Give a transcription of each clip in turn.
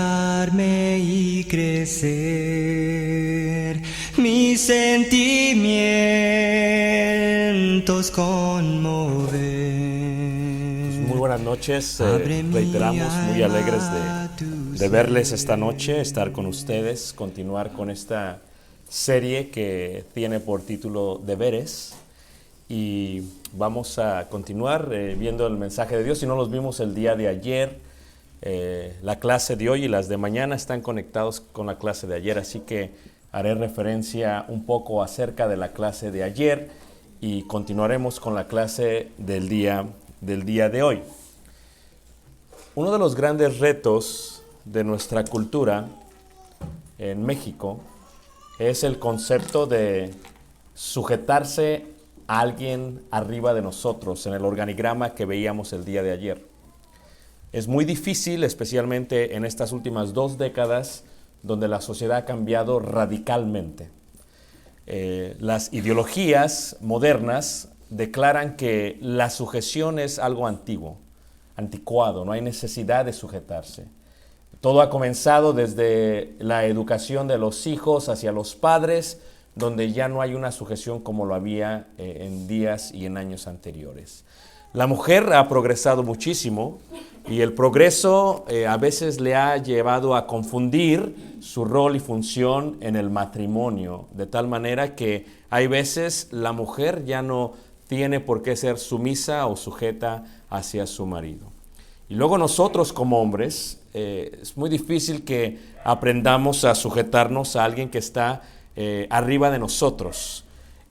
desarrollarme y crecer, mis sentimientos conmover. Muy buenas noches, reiteramos muy alegres de verles esta noche, estar con ustedes, continuar con esta serie que tiene por título Deberes. Y vamos a continuar viendo el mensaje de Dios. Si no los vimos el día de ayer, la clase de hoy y las de mañana están conectados con la clase de ayer, así que haré referencia un poco acerca de la clase de ayer y continuaremos con la clase del día de hoy. Uno de los grandes retos de nuestra cultura en México es el concepto de sujetarse a alguien arriba de nosotros en el organigrama que veíamos el día de ayer. Es muy difícil, especialmente en estas últimas 2 décadas, donde la sociedad ha cambiado radicalmente. Las ideologías modernas declaran que la sujeción es algo antiguo, anticuado, no hay necesidad de sujetarse. Todo ha comenzado desde la educación de los hijos hacia los padres, donde ya no hay una sujeción como lo había en días y en años anteriores. La mujer ha progresado muchísimo y el progreso a veces le ha llevado a confundir su rol y función en el matrimonio, de tal manera que hay veces la mujer ya no tiene por qué ser sumisa o sujeta hacia su marido. Y luego nosotros como hombres, es muy difícil que aprendamos a sujetarnos a alguien que está arriba de nosotros.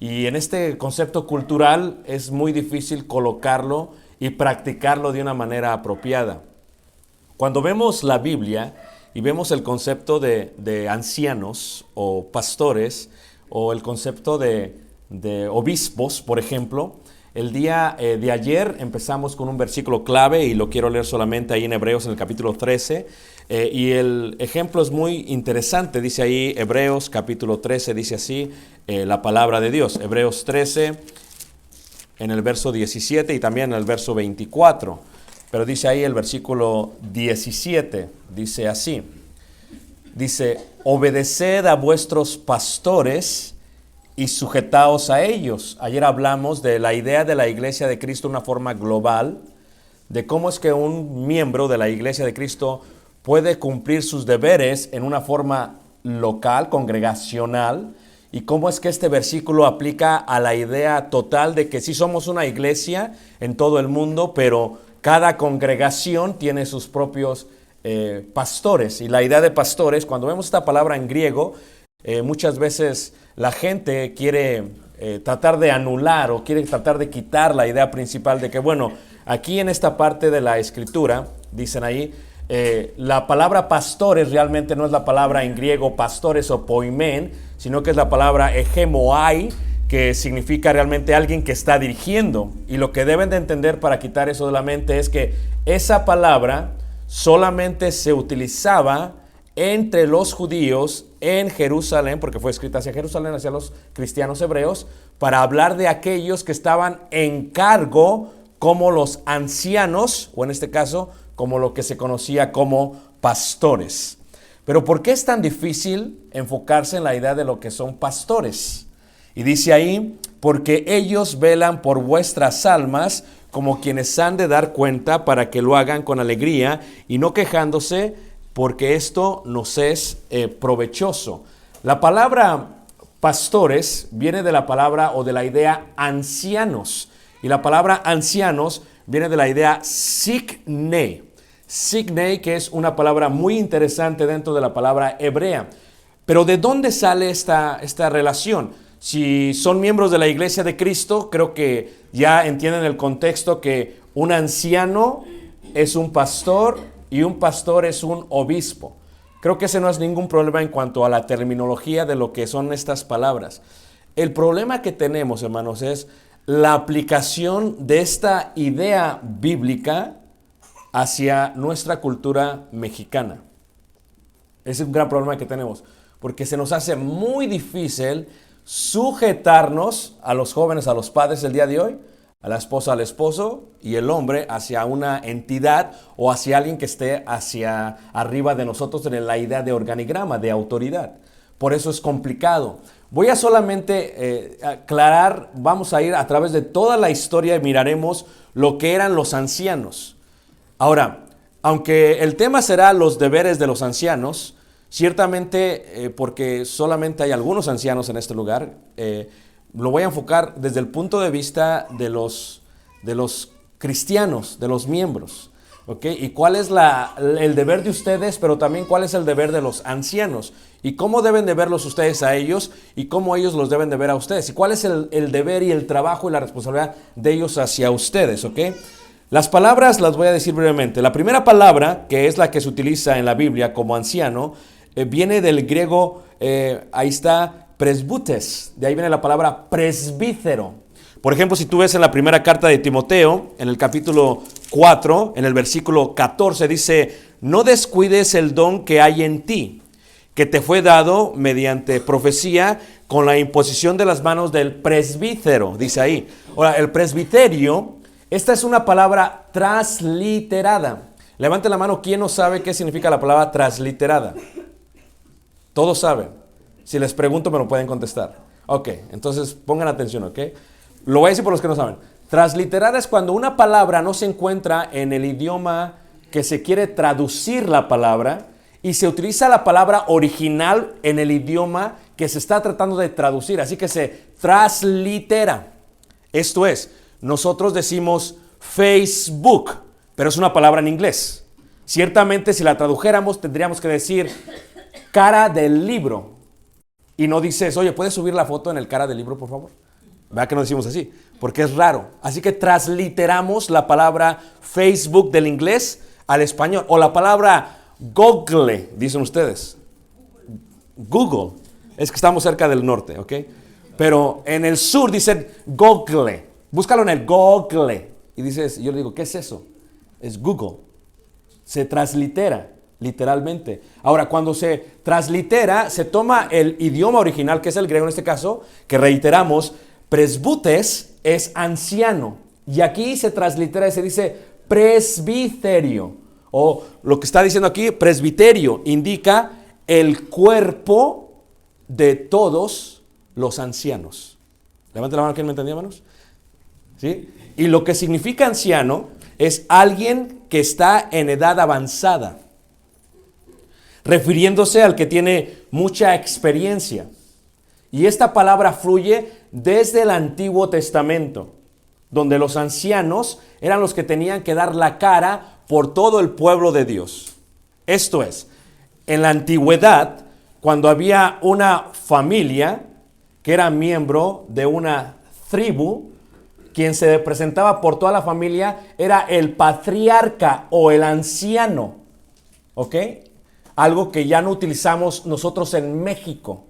Y en este concepto cultural es muy difícil colocarlo y practicarlo de una manera apropiada. Cuando vemos la Biblia y vemos el concepto de ancianos o pastores o el concepto de obispos, por ejemplo, el día de ayer empezamos con un versículo clave y lo quiero leer solamente ahí en Hebreos en el capítulo 13. Y el ejemplo es muy interesante, dice ahí Hebreos capítulo 13, dice así la palabra de Dios. Hebreos 13 en el verso 17 y también en el verso 24. Pero dice ahí el versículo 17, dice así. Dice, obedeced a vuestros pastores y sujetaos a ellos. Ayer hablamos de la idea de la Iglesia de Cristo de una forma global, de cómo es que un miembro de la Iglesia de Cristo puede cumplir sus deberes en una forma local, congregacional, y cómo es que este versículo aplica a la idea total de que sí somos una iglesia en todo el mundo, pero cada congregación tiene sus propios pastores. Y la idea de pastores, cuando vemos esta palabra en griego, muchas veces la gente quiere tratar de anular o quiere tratar de quitar la idea principal de que, bueno, aquí en esta parte de la escritura, dicen ahí, la palabra pastores realmente no es la palabra en griego pastores o poimen, sino que es la palabra hegemoai, que significa realmente alguien que está dirigiendo. Y lo que deben de entender para quitar eso de la mente es que esa palabra solamente se utilizaba entre los judíos en Jerusalén, porque fue escrita hacia Jerusalén, hacia los cristianos hebreos, para hablar de aquellos que estaban en cargo como los ancianos, o en este caso, como lo que se conocía como pastores. Pero ¿por qué es tan difícil enfocarse en la idea de lo que son pastores? Y dice ahí, porque ellos velan por vuestras almas como quienes han de dar cuenta para que lo hagan con alegría y no quejándose, porque esto nos es provechoso. La palabra pastores viene de la palabra o de la idea ancianos. Y la palabra ancianos viene de la idea sikne. Sikne, que es una palabra muy interesante dentro de la palabra hebrea. Pero ¿de dónde sale esta relación? Si son miembros de la Iglesia de Cristo, creo que ya entienden el contexto que un anciano es un pastor y un pastor es un obispo. Creo que ese no es ningún problema en cuanto a la terminología de lo que son estas palabras. El problema que tenemos, hermanos, es la aplicación de esta idea bíblica hacia nuestra cultura mexicana. Ese es un gran problema que tenemos, porque se nos hace muy difícil sujetarnos a los jóvenes, a los padres del día de hoy, a la esposa al esposo y el hombre hacia una entidad o hacia alguien que esté hacia arriba de nosotros en la idea de organigrama, de autoridad. Por eso es complicado. Voy a solamente aclarar, vamos a ir a través de toda la historia y miraremos lo que eran los ancianos. Ahora, aunque el tema será los deberes de los ancianos, ciertamente porque solamente hay algunos ancianos en este lugar, lo voy a enfocar desde el punto de vista de los cristianos, de los miembros. ¿Okay? Y cuál es el deber de ustedes, pero también cuál es el deber de los ancianos. Y cómo deben de verlos ustedes a ellos y cómo ellos los deben de ver a ustedes. Y cuál es el deber y el trabajo y la responsabilidad de ellos hacia ustedes. ¿Okay? Las palabras las voy a decir brevemente. La primera palabra, que es la que se utiliza en la Biblia como anciano, viene del griego, ahí está, presbutes. De ahí viene la palabra presbítero. Por ejemplo, si tú ves en la primera carta de Timoteo, en el capítulo 4, en el versículo 14, dice, no descuides el don que hay en ti, que te fue dado mediante profecía con la imposición de las manos del presbítero, dice ahí. Ahora, el presbiterio, esta es una palabra transliterada. Levante la mano, ¿quién no sabe qué significa la palabra transliterada? Todos saben. Si les pregunto, me lo pueden contestar. Ok, entonces pongan atención, ¿ok? Lo voy a decir por los que no saben. Transliterada es cuando una palabra no se encuentra en el idioma que se quiere traducir la palabra y se utiliza la palabra original en el idioma que se está tratando de traducir. Así que se translitera. Esto es, nosotros decimos Facebook, pero es una palabra en inglés. Ciertamente si la tradujéramos tendríamos que decir cara del libro. Y no dices, oye, ¿puedes subir la foto en el cara del libro, por favor? ¿Verdad que no decimos así? Porque es raro. Así que transliteramos la palabra Facebook del inglés al español. O la palabra Google, dicen ustedes. Google. Es que estamos cerca del norte, ¿ok? Pero en el sur dicen Google. Búscalo en el Google. Y dices, yo le digo, ¿qué es eso? Es Google. Se translitera, literalmente. Ahora, cuando se translitera, se toma el idioma original, que es el griego en este caso, que reiteramos, presbutes es anciano. Y aquí se translitera y se dice presbiterio. O lo que está diciendo aquí, presbiterio, indica el cuerpo de todos los ancianos. Levante la mano, ¿quién me entendió, hermanos? ¿Sí? Y lo que significa anciano es alguien que está en edad avanzada, refiriéndose al que tiene mucha experiencia. Y esta palabra fluye desde el Antiguo Testamento, donde los ancianos eran los que tenían que dar la cara por todo el pueblo de Dios. Esto es, en la antigüedad, cuando había una familia que era miembro de una tribu, quien se presentaba por toda la familia era el patriarca o el anciano. ¿Ok? Algo que ya no utilizamos nosotros en México.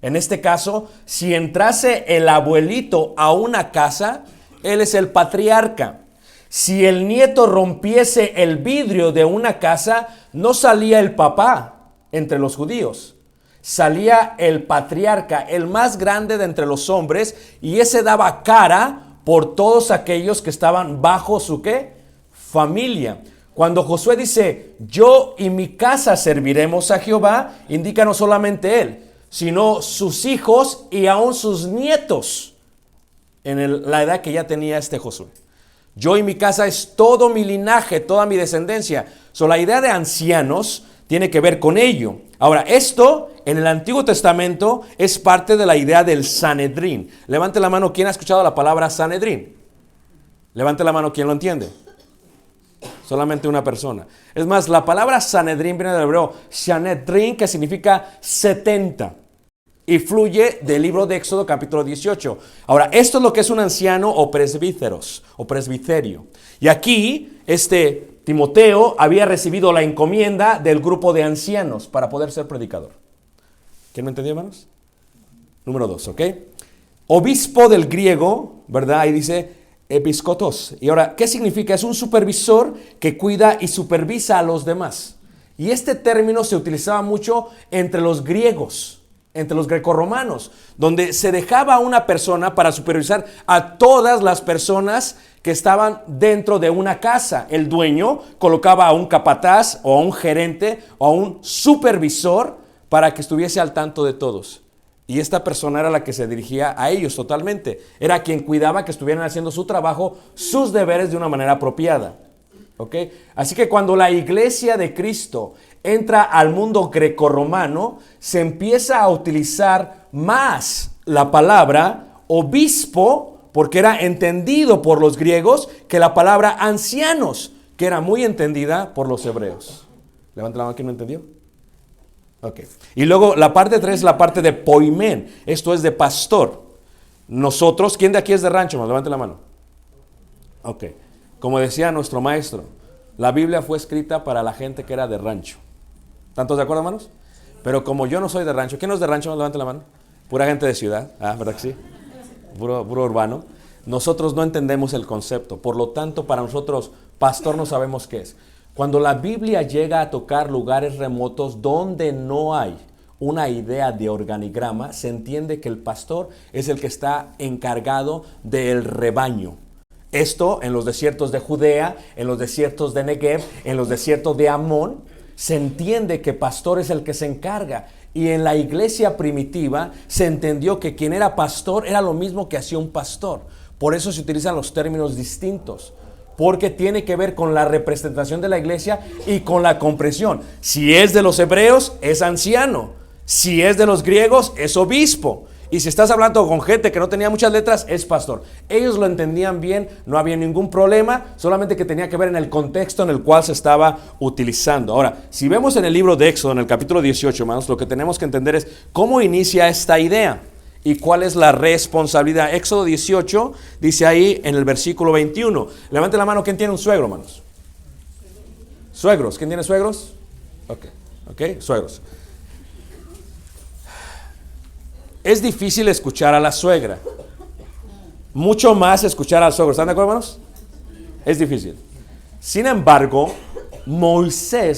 En este caso, si entrase el abuelito a una casa, él es el patriarca. Si el nieto rompiese el vidrio de una casa, no salía el papá entre los judíos. Salía el patriarca, el más grande de entre los hombres, y ese daba cara por todos aquellos que estaban bajo su ¿qué? Familia. Cuando Josué dice, yo y mi casa serviremos a Jehová, indica no solamente él, sino sus hijos y aún sus nietos, en la edad que ya tenía este Josué. Yo y mi casa es todo mi linaje, toda mi descendencia. La idea de ancianos tiene que ver con ello. Ahora, esto en el Antiguo Testamento es parte de la idea del Sanedrín. Levante la mano, ¿quién ha escuchado la palabra Sanedrín? Levante la mano, ¿quién lo entiende? Solamente una persona. Es más, la palabra Sanedrín viene del hebreo Sanedrín, que significa 70. Y fluye del libro de Éxodo capítulo 18. Ahora, esto es lo que es un anciano o presbíteros o presbiterio. Y aquí, Timoteo había recibido la encomienda del grupo de ancianos para poder ser predicador. ¿Quién me entendió, hermanos? Número 2, ¿ok? Obispo del griego, ¿verdad? Ahí dice episkotos. Y ahora, ¿qué significa? Es un supervisor que cuida y supervisa a los demás. Y este término se utilizaba mucho entre los griegos. entre los grecorromanos, donde se dejaba a una persona para supervisar a todas las personas que estaban dentro de una casa. El dueño colocaba a un capataz o a un gerente o a un supervisor para que estuviese al tanto de todos. Y esta persona era la que se dirigía a ellos totalmente. Era quien cuidaba que estuvieran haciendo su trabajo, sus deberes de una manera apropiada. ¿Ok? Así que cuando la iglesia de Cristo entra al mundo grecorromano, se empieza a utilizar más la palabra obispo, porque era entendido por los griegos, que la palabra ancianos, que era muy entendida por los hebreos. Levanta la mano, ¿quién no entendió? Ok. Y luego la parte 3 es la parte de poimen. Esto es de pastor. Nosotros, ¿quién de aquí es de rancho? Levante la mano. Ok. Como decía nuestro maestro, la Biblia fue escrita para la gente que era de rancho. ¿Tantos de acuerdo, hermanos? Pero como yo no soy de rancho, ¿quién no es de rancho? Levante la mano. Pura gente de ciudad. ¿Verdad que sí? Puro urbano. Nosotros no entendemos el concepto. Por lo tanto, para nosotros, pastor no sabemos qué es. Cuando la Biblia llega a tocar lugares remotos donde no hay una idea de organigrama, se entiende que el pastor es el que está encargado del rebaño. Esto en los desiertos de Judea, en los desiertos de Negev, en los desiertos de Amón, se entiende que pastor es el que se encarga. Y en la iglesia primitiva se entendió que quien era pastor era lo mismo que hacía un pastor. Por eso se utilizan los términos distintos, porque tiene que ver con la representación de la iglesia y con la comprensión. Si es de los hebreos, es anciano. Si es de los griegos, es obispo. Y si estás hablando con gente que no tenía muchas letras, es pastor. Ellos lo entendían bien, no había ningún problema, solamente que tenía que ver en el contexto en el cual se estaba utilizando. Ahora, si vemos en el libro de Éxodo, en el capítulo 18, hermanos, lo que tenemos que entender es cómo inicia esta idea y cuál es la responsabilidad. Éxodo 18 dice ahí en el versículo 21. Levante la mano, ¿quién tiene un suegro, hermanos? Suegros, ¿quién tiene suegros? Ok, suegros. Es difícil escuchar a la suegra. Mucho más escuchar al suegro. ¿Están de acuerdo, hermanos? Es difícil. Sin embargo, Moshe,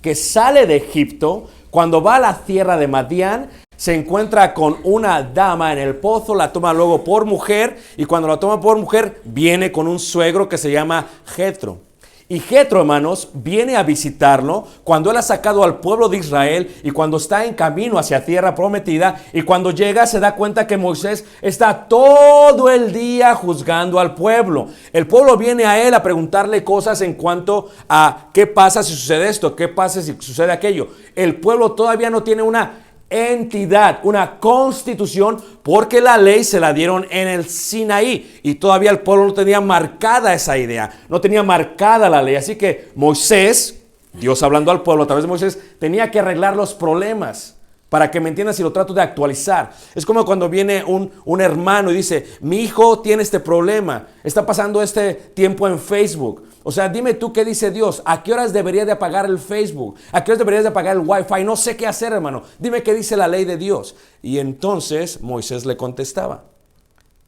que sale de Egipto, cuando va a la tierra de Madián, se encuentra con una dama en el pozo, la toma luego por mujer, y cuando la toma por mujer, viene con un suegro que se llama Jetro. Y Jetro, hermanos, viene a visitarlo cuando él ha sacado al pueblo de Israel y cuando está en camino hacia tierra prometida, y cuando llega se da cuenta que Moisés está todo el día juzgando al pueblo. El pueblo viene a él a preguntarle cosas en cuanto a qué pasa si sucede esto, qué pasa si sucede aquello. El pueblo todavía no tiene una entidad, una constitución, porque la ley se la dieron en el Sinaí y todavía el pueblo no tenía marcada esa idea, no tenía marcada la ley. Así que Moisés, Dios hablando al pueblo a través de Moisés, tenía que arreglar los problemas. Para que me entiendas, si lo trato de actualizar, es como cuando viene un hermano y dice: mi hijo tiene este problema, está pasando este tiempo en Facebook. O sea, dime tú qué dice Dios. ¿A qué horas debería de apagar el Facebook? ¿A qué horas deberías de apagar el Wi-Fi? No sé qué hacer, hermano. Dime qué dice la ley de Dios. Y entonces Moisés le contestaba,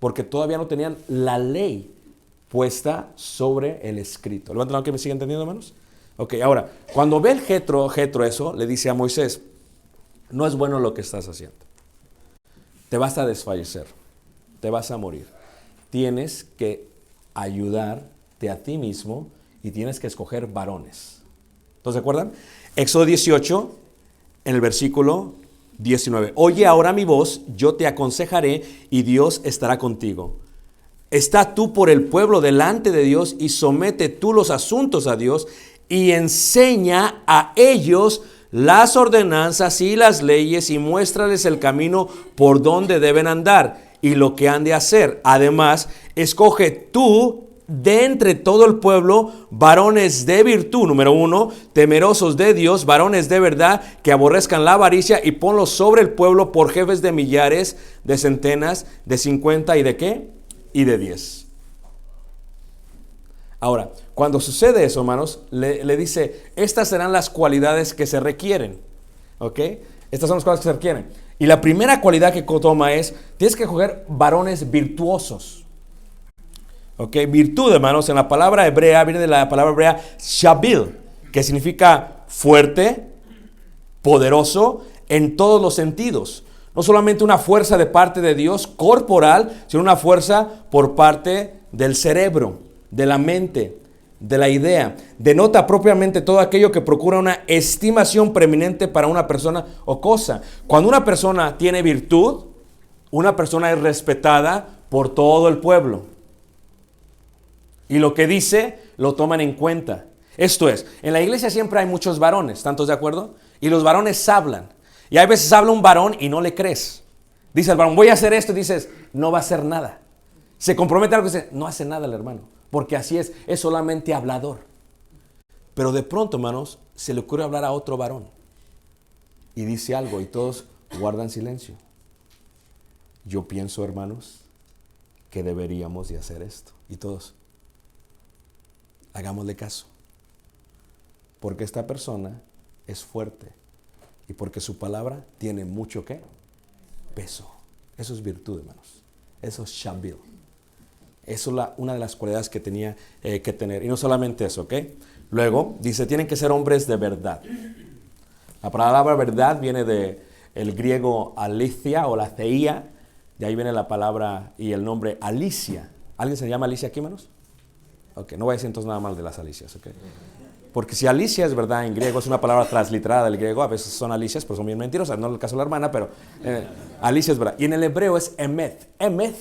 porque todavía no tenían la ley puesta sobre el escrito. Levanten la mano que me sigue entendiendo, hermanos. Ok, ahora, cuando ve el Jetro eso, le dice a Moisés: no es bueno lo que estás haciendo. Te vas a desfallecer. Te vas a morir. Tienes que ayudarte a ti mismo y tienes que escoger varones. ¿Entonces se acuerdan? Éxodo 18, en el versículo 19. Oye ahora mi voz, yo te aconsejaré y Dios estará contigo. Está tú por el pueblo delante de Dios y somete tú los asuntos a Dios y enseña a ellos las ordenanzas y las leyes y muéstrales el camino por donde deben andar y lo que han de hacer. Además, escoge tú de entre todo el pueblo varones de virtud, número 1, temerosos de Dios, varones de verdad, que aborrezcan la avaricia, y ponlos sobre el pueblo por jefes de millares, de centenas, de 50 y de ¿qué? Y de 10. Ahora, cuando sucede eso, hermanos, le dice: estas serán las cualidades que se requieren. ¿Ok? Estas son las cualidades que se requieren. Y la primera cualidad que toma es: tienes que coger varones virtuosos. ¿Ok? Virtud, hermanos, en la palabra hebrea, viene de la palabra hebrea shabil, que significa fuerte, poderoso, en todos los sentidos. No solamente una fuerza de parte de Dios corporal, sino una fuerza por parte del cerebro, de la mente, de la idea. Denota propiamente todo aquello que procura una estimación preeminente para una persona o cosa. Cuando una persona tiene virtud, una persona es respetada por todo el pueblo. Y lo que dice, lo toman en cuenta. Esto es, en la iglesia siempre hay muchos varones, ¿están todos de acuerdo? Y los varones hablan. Y hay veces habla un varón y no le crees. Dice el varón, voy a hacer esto, y dices, no va a hacer nada. Se compromete a algo y dice, no hace nada el hermano. Porque así es solamente hablador. Pero de pronto, hermanos, se le ocurre hablar a otro varón. Y dice algo y todos guardan silencio. Yo pienso, hermanos, que deberíamos de hacer esto. Y todos, hagámosle caso. Porque esta persona es fuerte. Y porque su palabra tiene mucho ¿qué? Peso. Eso es virtud, hermanos. Eso es shabil. Eso es una de las cualidades que tenía que tener. Y no solamente eso, ¿ok? Luego, dice, tienen que ser hombres de verdad. La palabra verdad viene del griego alicia o la theia. De ahí viene la palabra y el nombre Alicia. ¿Alguien se llama Alicia aquí, hermanos? Ok, no voy a decir entonces nada mal de las Alicias, ¿ok? Porque si Alicia es verdad en griego, es una palabra transliterada del griego, a veces son Alicias, pero son bien mentirosas, no en el caso de la hermana, pero Alicia es verdad. Y en el hebreo es Emeth. Emeth,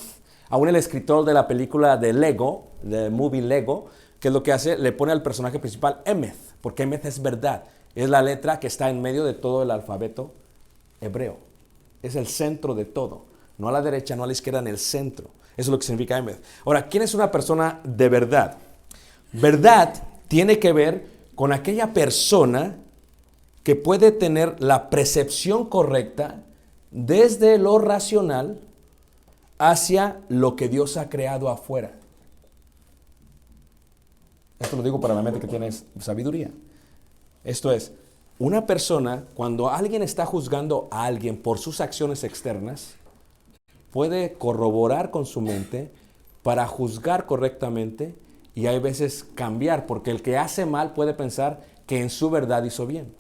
aún el escritor de la película de Lego, de movie Lego, ¿qué es lo que hace? Le pone al personaje principal Emeth, porque Emeth es verdad. Es la letra que está en medio de todo el alfabeto hebreo. Es el centro de todo. No a la derecha, no a la izquierda, en el centro. Eso es lo que significa Emeth. Ahora, ¿quién es una persona de verdad? Verdad tiene que ver con aquella persona que puede tener la percepción correcta desde lo racional hacia lo que Dios ha creado afuera. Esto lo digo para la mente que tiene sabiduría. Esto es, una persona, cuando alguien está juzgando a alguien por sus acciones externas, puede corroborar con su mente para juzgar correctamente. Y hay veces cambiar, porque el que hace mal puede pensar que en su verdad hizo bien.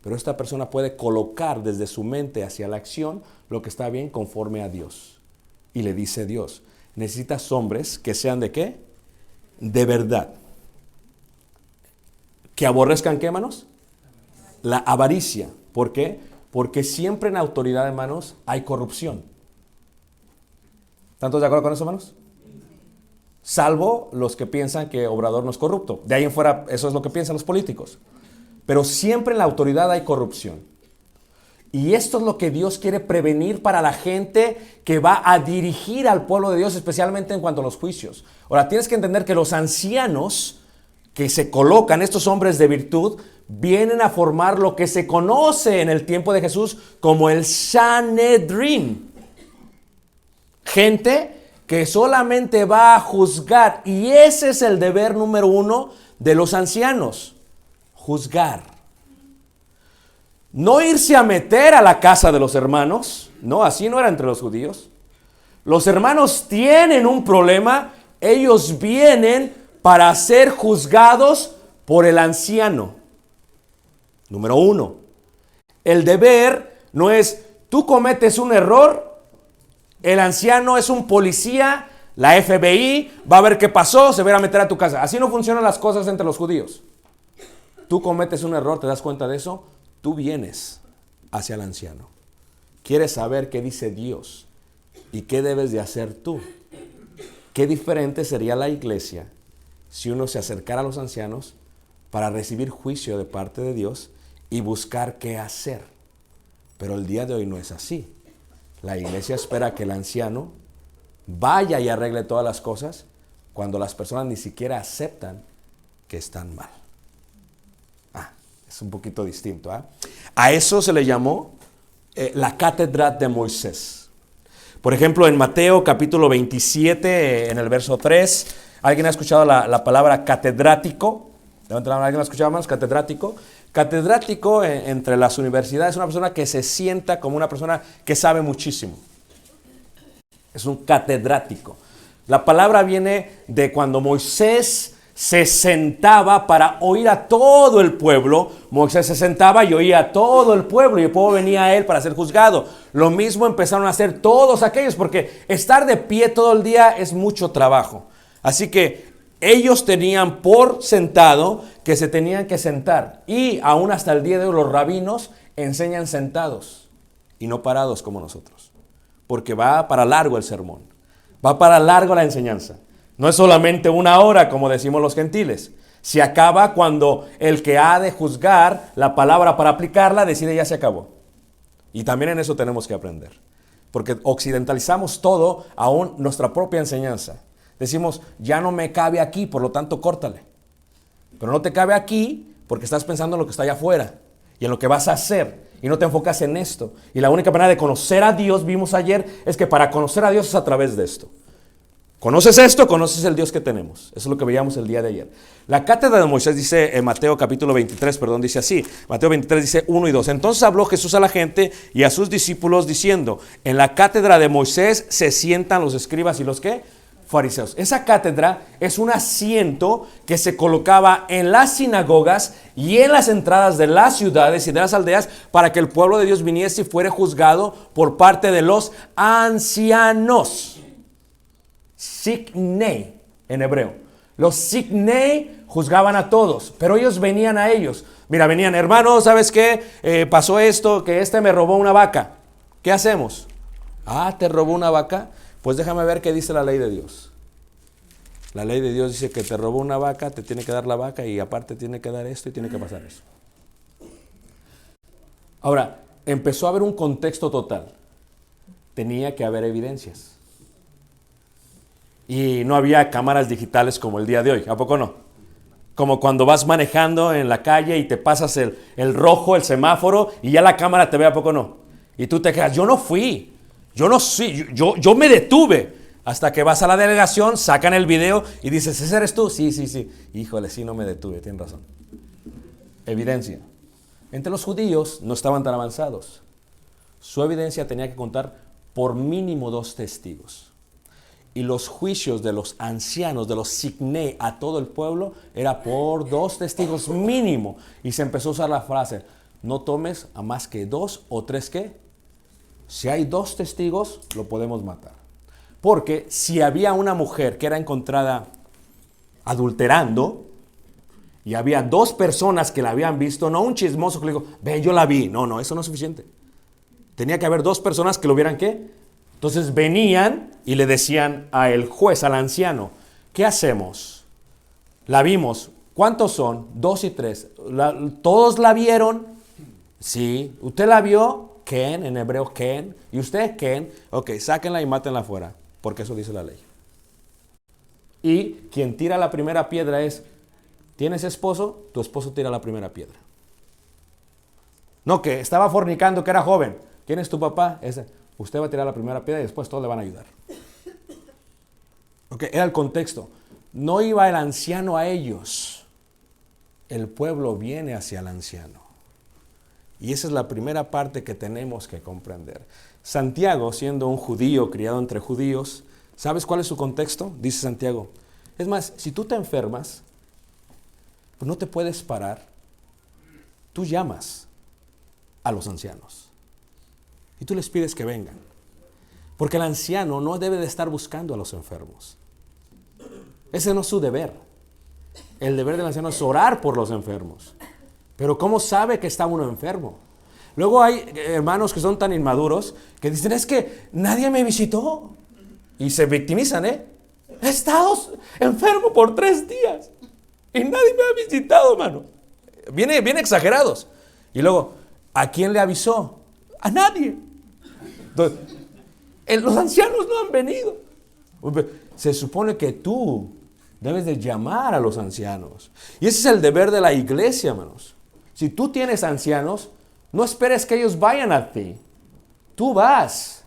Pero esta persona puede colocar desde su mente hacia la acción lo que está bien conforme a Dios. Y le dice Dios, necesitas hombres que sean ¿de qué? De verdad. ¿Que aborrezcan qué, hermanos? La avaricia. ¿Por qué? Porque siempre en autoridad, hermanos, hay corrupción. ¿Están todos de acuerdo con eso, hermanos? Salvo los que piensan que Obrador no es corrupto. De ahí en fuera, eso es lo que piensan los políticos. Pero siempre en la autoridad hay corrupción. Y esto es lo que Dios quiere prevenir para la gente que va a dirigir al pueblo de Dios, especialmente en cuanto a los juicios. Ahora, tienes que entender que los ancianos que se colocan, estos hombres de virtud, vienen a formar lo que se conoce en el tiempo de Jesús como el Sanedrín. Gente que solamente va a juzgar, y ese es el deber número uno de los ancianos, juzgar. No irse a meter a la casa de los hermanos, no, así no era entre los judíos. Los hermanos tienen un problema, ellos vienen para ser juzgados por el anciano. Número uno, el deber no es, tú cometes un error, el anciano es un policía, la FBI va a ver qué pasó, se va a meter a tu casa. Así no funcionan las cosas entre los judíos. Tú cometes un error, ¿te das cuenta de eso? Tú vienes hacia el anciano. Quieres saber qué dice Dios y qué debes de hacer tú. Qué diferente sería la iglesia si uno se acercara a los ancianos para recibir juicio de parte de Dios y buscar qué hacer. Pero el día de hoy no es así. La iglesia espera que el anciano vaya y arregle todas las cosas cuando las personas ni siquiera aceptan que están mal. Es un poquito distinto. A eso se le llamó la cátedra de Moisés. Por ejemplo, en Mateo capítulo 27, en el verso 3, ¿alguien ha escuchado la palabra catedrático? Levanten la mano, ¿alguien ha escuchado más? Catedrático. Catedrático entre las universidades es una persona que se sienta como una persona que sabe muchísimo. Es un catedrático. La palabra viene de cuando Moisés se sentaba para oír a todo el pueblo. Moisés se sentaba y oía a todo el pueblo y el pueblo venía a él para ser juzgado. Lo mismo empezaron a hacer todos aquellos, porque estar de pie todo el día es mucho trabajo. Así que ellos tenían por sentado que se tenían que sentar. Y aún hasta el día de hoy los rabinos enseñan sentados y no parados como nosotros. Porque va para largo el sermón, va para largo la enseñanza. No es solamente una hora, como decimos los gentiles. Se acaba cuando el que ha de juzgar la palabra para aplicarla decide ya se acabó. Y también en eso tenemos que aprender. Porque occidentalizamos todo, aún nuestra propia enseñanza. Decimos, ya no me cabe aquí, por lo tanto córtale. Pero no te cabe aquí porque estás pensando en lo que está allá afuera y en lo que vas a hacer. Y no te enfocas en esto. Y la única manera de conocer a Dios, vimos ayer, es que para conocer a Dios es a través de esto. ¿Conoces esto? Conoces el Dios que tenemos. Eso es lo que veíamos el día de ayer. La cátedra de Moisés dice en Mateo capítulo 23, dice así. Mateo 23 dice 1 y 2. Entonces habló Jesús a la gente y a sus discípulos diciendo, en la cátedra de Moisés se sientan los escribas y los ¿qué? Fariseos. Esa cátedra es un asiento que se colocaba en las sinagogas y en las entradas de las ciudades y de las aldeas para que el pueblo de Dios viniese y fuera juzgado por parte de los ancianos. Siknei en hebreo. Los Siknei juzgaban a todos, pero ellos venían a ellos. Mira, venían, hermano, ¿sabes qué? Pasó esto, que me robó una vaca. ¿Qué hacemos? Ah, ¿te robó una vaca? Pues déjame ver qué dice la ley de Dios. La ley de Dios dice que te robó una vaca, te tiene que dar la vaca y aparte tiene que dar esto y tiene que pasar eso. Ahora, empezó a haber un contexto total. Tenía que haber evidencias. Y no había cámaras digitales como el día de hoy, ¿a poco no? Como cuando vas manejando en la calle y te pasas el rojo, el semáforo, y ya la cámara te ve, ¿a poco no? Y tú te quedas, yo no fui, yo me detuve. Hasta que vas a la delegación, sacan el video y dices, ¿ese eres tú? Sí. Híjole, sí, no me detuve, tienes razón. Evidencia. Entre los judíos no estaban tan avanzados. Su evidencia tenía que contar por mínimo 2 testigos. Y los juicios de los ancianos, de los Siknei a todo el pueblo, era por 2 testigos mínimo. Y se empezó a usar la frase, no tomes a más que 2 o 3 ¿qué? Si hay 2 testigos, lo podemos matar. Porque si había una mujer que era encontrada adulterando, y había 2 personas que la habían visto, no un chismoso que le dijo, ven, yo la vi. No, eso no es suficiente. Tenía que haber 2 personas que lo vieran ¿qué? Entonces venían y le decían al juez, al anciano, ¿qué hacemos? La vimos. ¿Cuántos son? 2 y 3. ¿Todos la vieron? Sí. ¿Usted la vio? Ken, en hebreo Ken. ¿Y usted Ken? Ok, sáquenla y mátenla fuera, porque eso dice la ley. Y quien tira la primera piedra es, ¿tienes esposo? Tu esposo tira la primera piedra. No, que estaba fornicando, que era joven. ¿Quién es tu papá? Ese. Usted va a tirar la primera piedra y después todos le van a ayudar. Ok, era el contexto. No iba el anciano a ellos. El pueblo viene hacia el anciano. Y esa es la primera parte que tenemos que comprender. Santiago, siendo un judío criado entre judíos, ¿sabes cuál es su contexto? Dice Santiago. Es más, si tú te enfermas, pues no te puedes parar. Tú llamas a los ancianos. Y tú les pides que vengan. Porque el anciano no debe de estar buscando a los enfermos. Ese no es su deber. El deber del anciano es orar por los enfermos. Pero ¿cómo sabe que está uno enfermo? Luego hay hermanos que son tan inmaduros que dicen, es que nadie me visitó. Y se victimizan, He estado enfermo por 3 días. Y nadie me ha visitado, hermano. Bien exagerados. Y luego, ¿a quién le avisó? A nadie. Entonces, los ancianos no han venido. Se supone que tú debes de llamar a los ancianos. Y ese es el deber de la iglesia, hermanos. Si tú tienes ancianos, no esperes que ellos vayan a ti. Tú vas.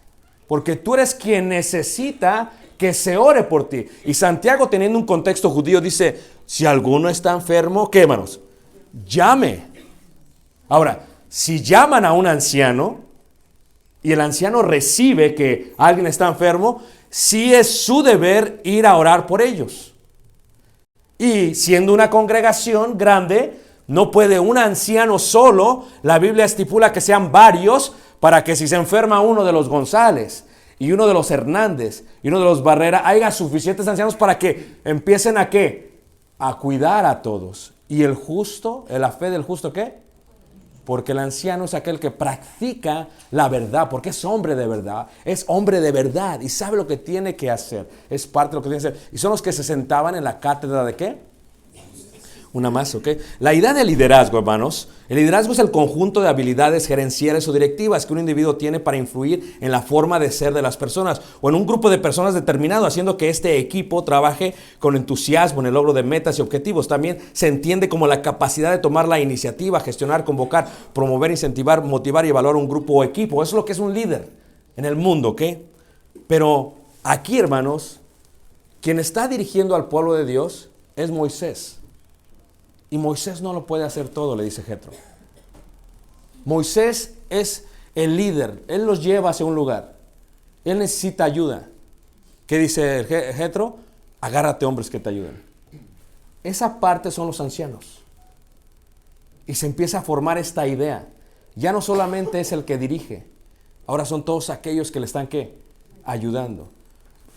Porque tú eres quien necesita que se ore por ti. Y Santiago, teniendo un contexto judío, dice, si alguno está enfermo, ¿qué, hermanos? Llame. Ahora, si llaman a un anciano y el anciano recibe que alguien está enfermo, sí es su deber ir a orar por ellos. Y siendo una congregación grande, no puede un anciano solo. La Biblia estipula que sean varios para que si se enferma uno de los González y uno de los Hernández y uno de los Barrera, haya suficientes ancianos para que empiecen a ¿qué? A cuidar a todos. Y el justo, la fe del justo, ¿qué? Porque el anciano es aquel que practica la verdad, porque es hombre de verdad, es hombre de verdad y sabe lo que tiene que hacer, es parte de lo que tiene que hacer. Y son los que se sentaban en la cátedra ¿de qué? Una más, ¿ok? La idea de liderazgo, hermanos, el liderazgo es el conjunto de habilidades gerenciales o directivas que un individuo tiene para influir en la forma de ser de las personas o en un grupo de personas determinado, haciendo que este equipo trabaje con entusiasmo en el logro de metas y objetivos. También se entiende como la capacidad de tomar la iniciativa, gestionar, convocar, promover, incentivar, motivar y evaluar un grupo o equipo. Eso es lo que es un líder en el mundo, ¿ok? Pero aquí, hermanos, quien está dirigiendo al pueblo de Dios es Moisés. Y Moisés no lo puede hacer todo, le dice Jetro. Moisés es el líder. Él los lleva hacia un lugar. Él necesita ayuda. ¿Qué dice Jetro? Agárrate hombres que te ayuden. Esa parte son los ancianos. Y se empieza a formar esta idea. Ya no solamente es el que dirige. Ahora son todos aquellos que le están ¿qué? Ayudando.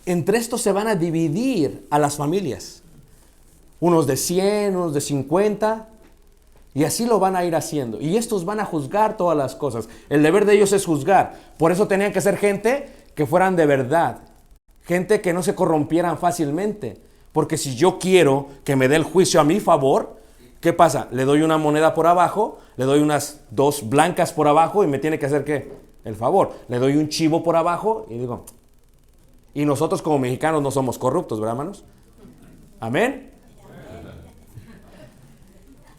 Entre estos se van a dividir a las familias. Unos de 100, unos de 50, y así lo van a ir haciendo. Y estos van a juzgar todas las cosas. El deber de ellos es juzgar. Por eso tenían que ser gente que fueran de verdad. Gente que no se corrompieran fácilmente. Porque si yo quiero que me dé el juicio a mi favor, ¿qué pasa? Le doy una moneda por abajo, le doy unas 2 blancas por abajo y me tiene que hacer ¿qué? El favor. Le doy un chivo por abajo y digo... Y nosotros como mexicanos no somos corruptos, ¿verdad, hermanos? Amén.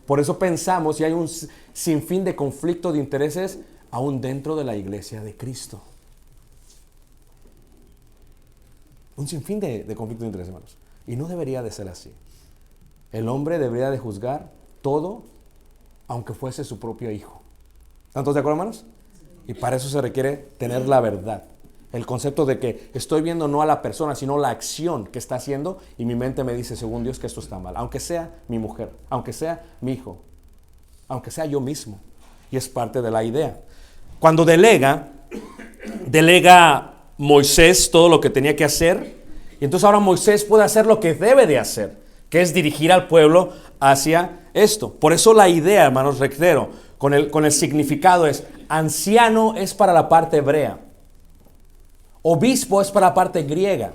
Por eso pensamos y hay un sinfín de conflicto de intereses aún dentro de la iglesia de Cristo. Un sinfín de conflicto de intereses, hermanos. Y no debería de ser así. El hombre debería de juzgar todo, aunque fuese su propio hijo. ¿Están todos de acuerdo, hermanos? Y para eso se requiere tener la verdad. El concepto de que estoy viendo no a la persona, sino la acción que está haciendo y mi mente me dice, según Dios, que esto está mal. Aunque sea mi mujer, aunque sea mi hijo, aunque sea yo mismo. Y es parte de la idea. Cuando delega Moisés todo lo que tenía que hacer. Y entonces ahora Moisés puede hacer lo que debe de hacer, que es dirigir al pueblo hacia esto. Por eso la idea, hermanos, reitero, con el significado es, anciano es para la parte hebrea. Obispo es para la parte griega.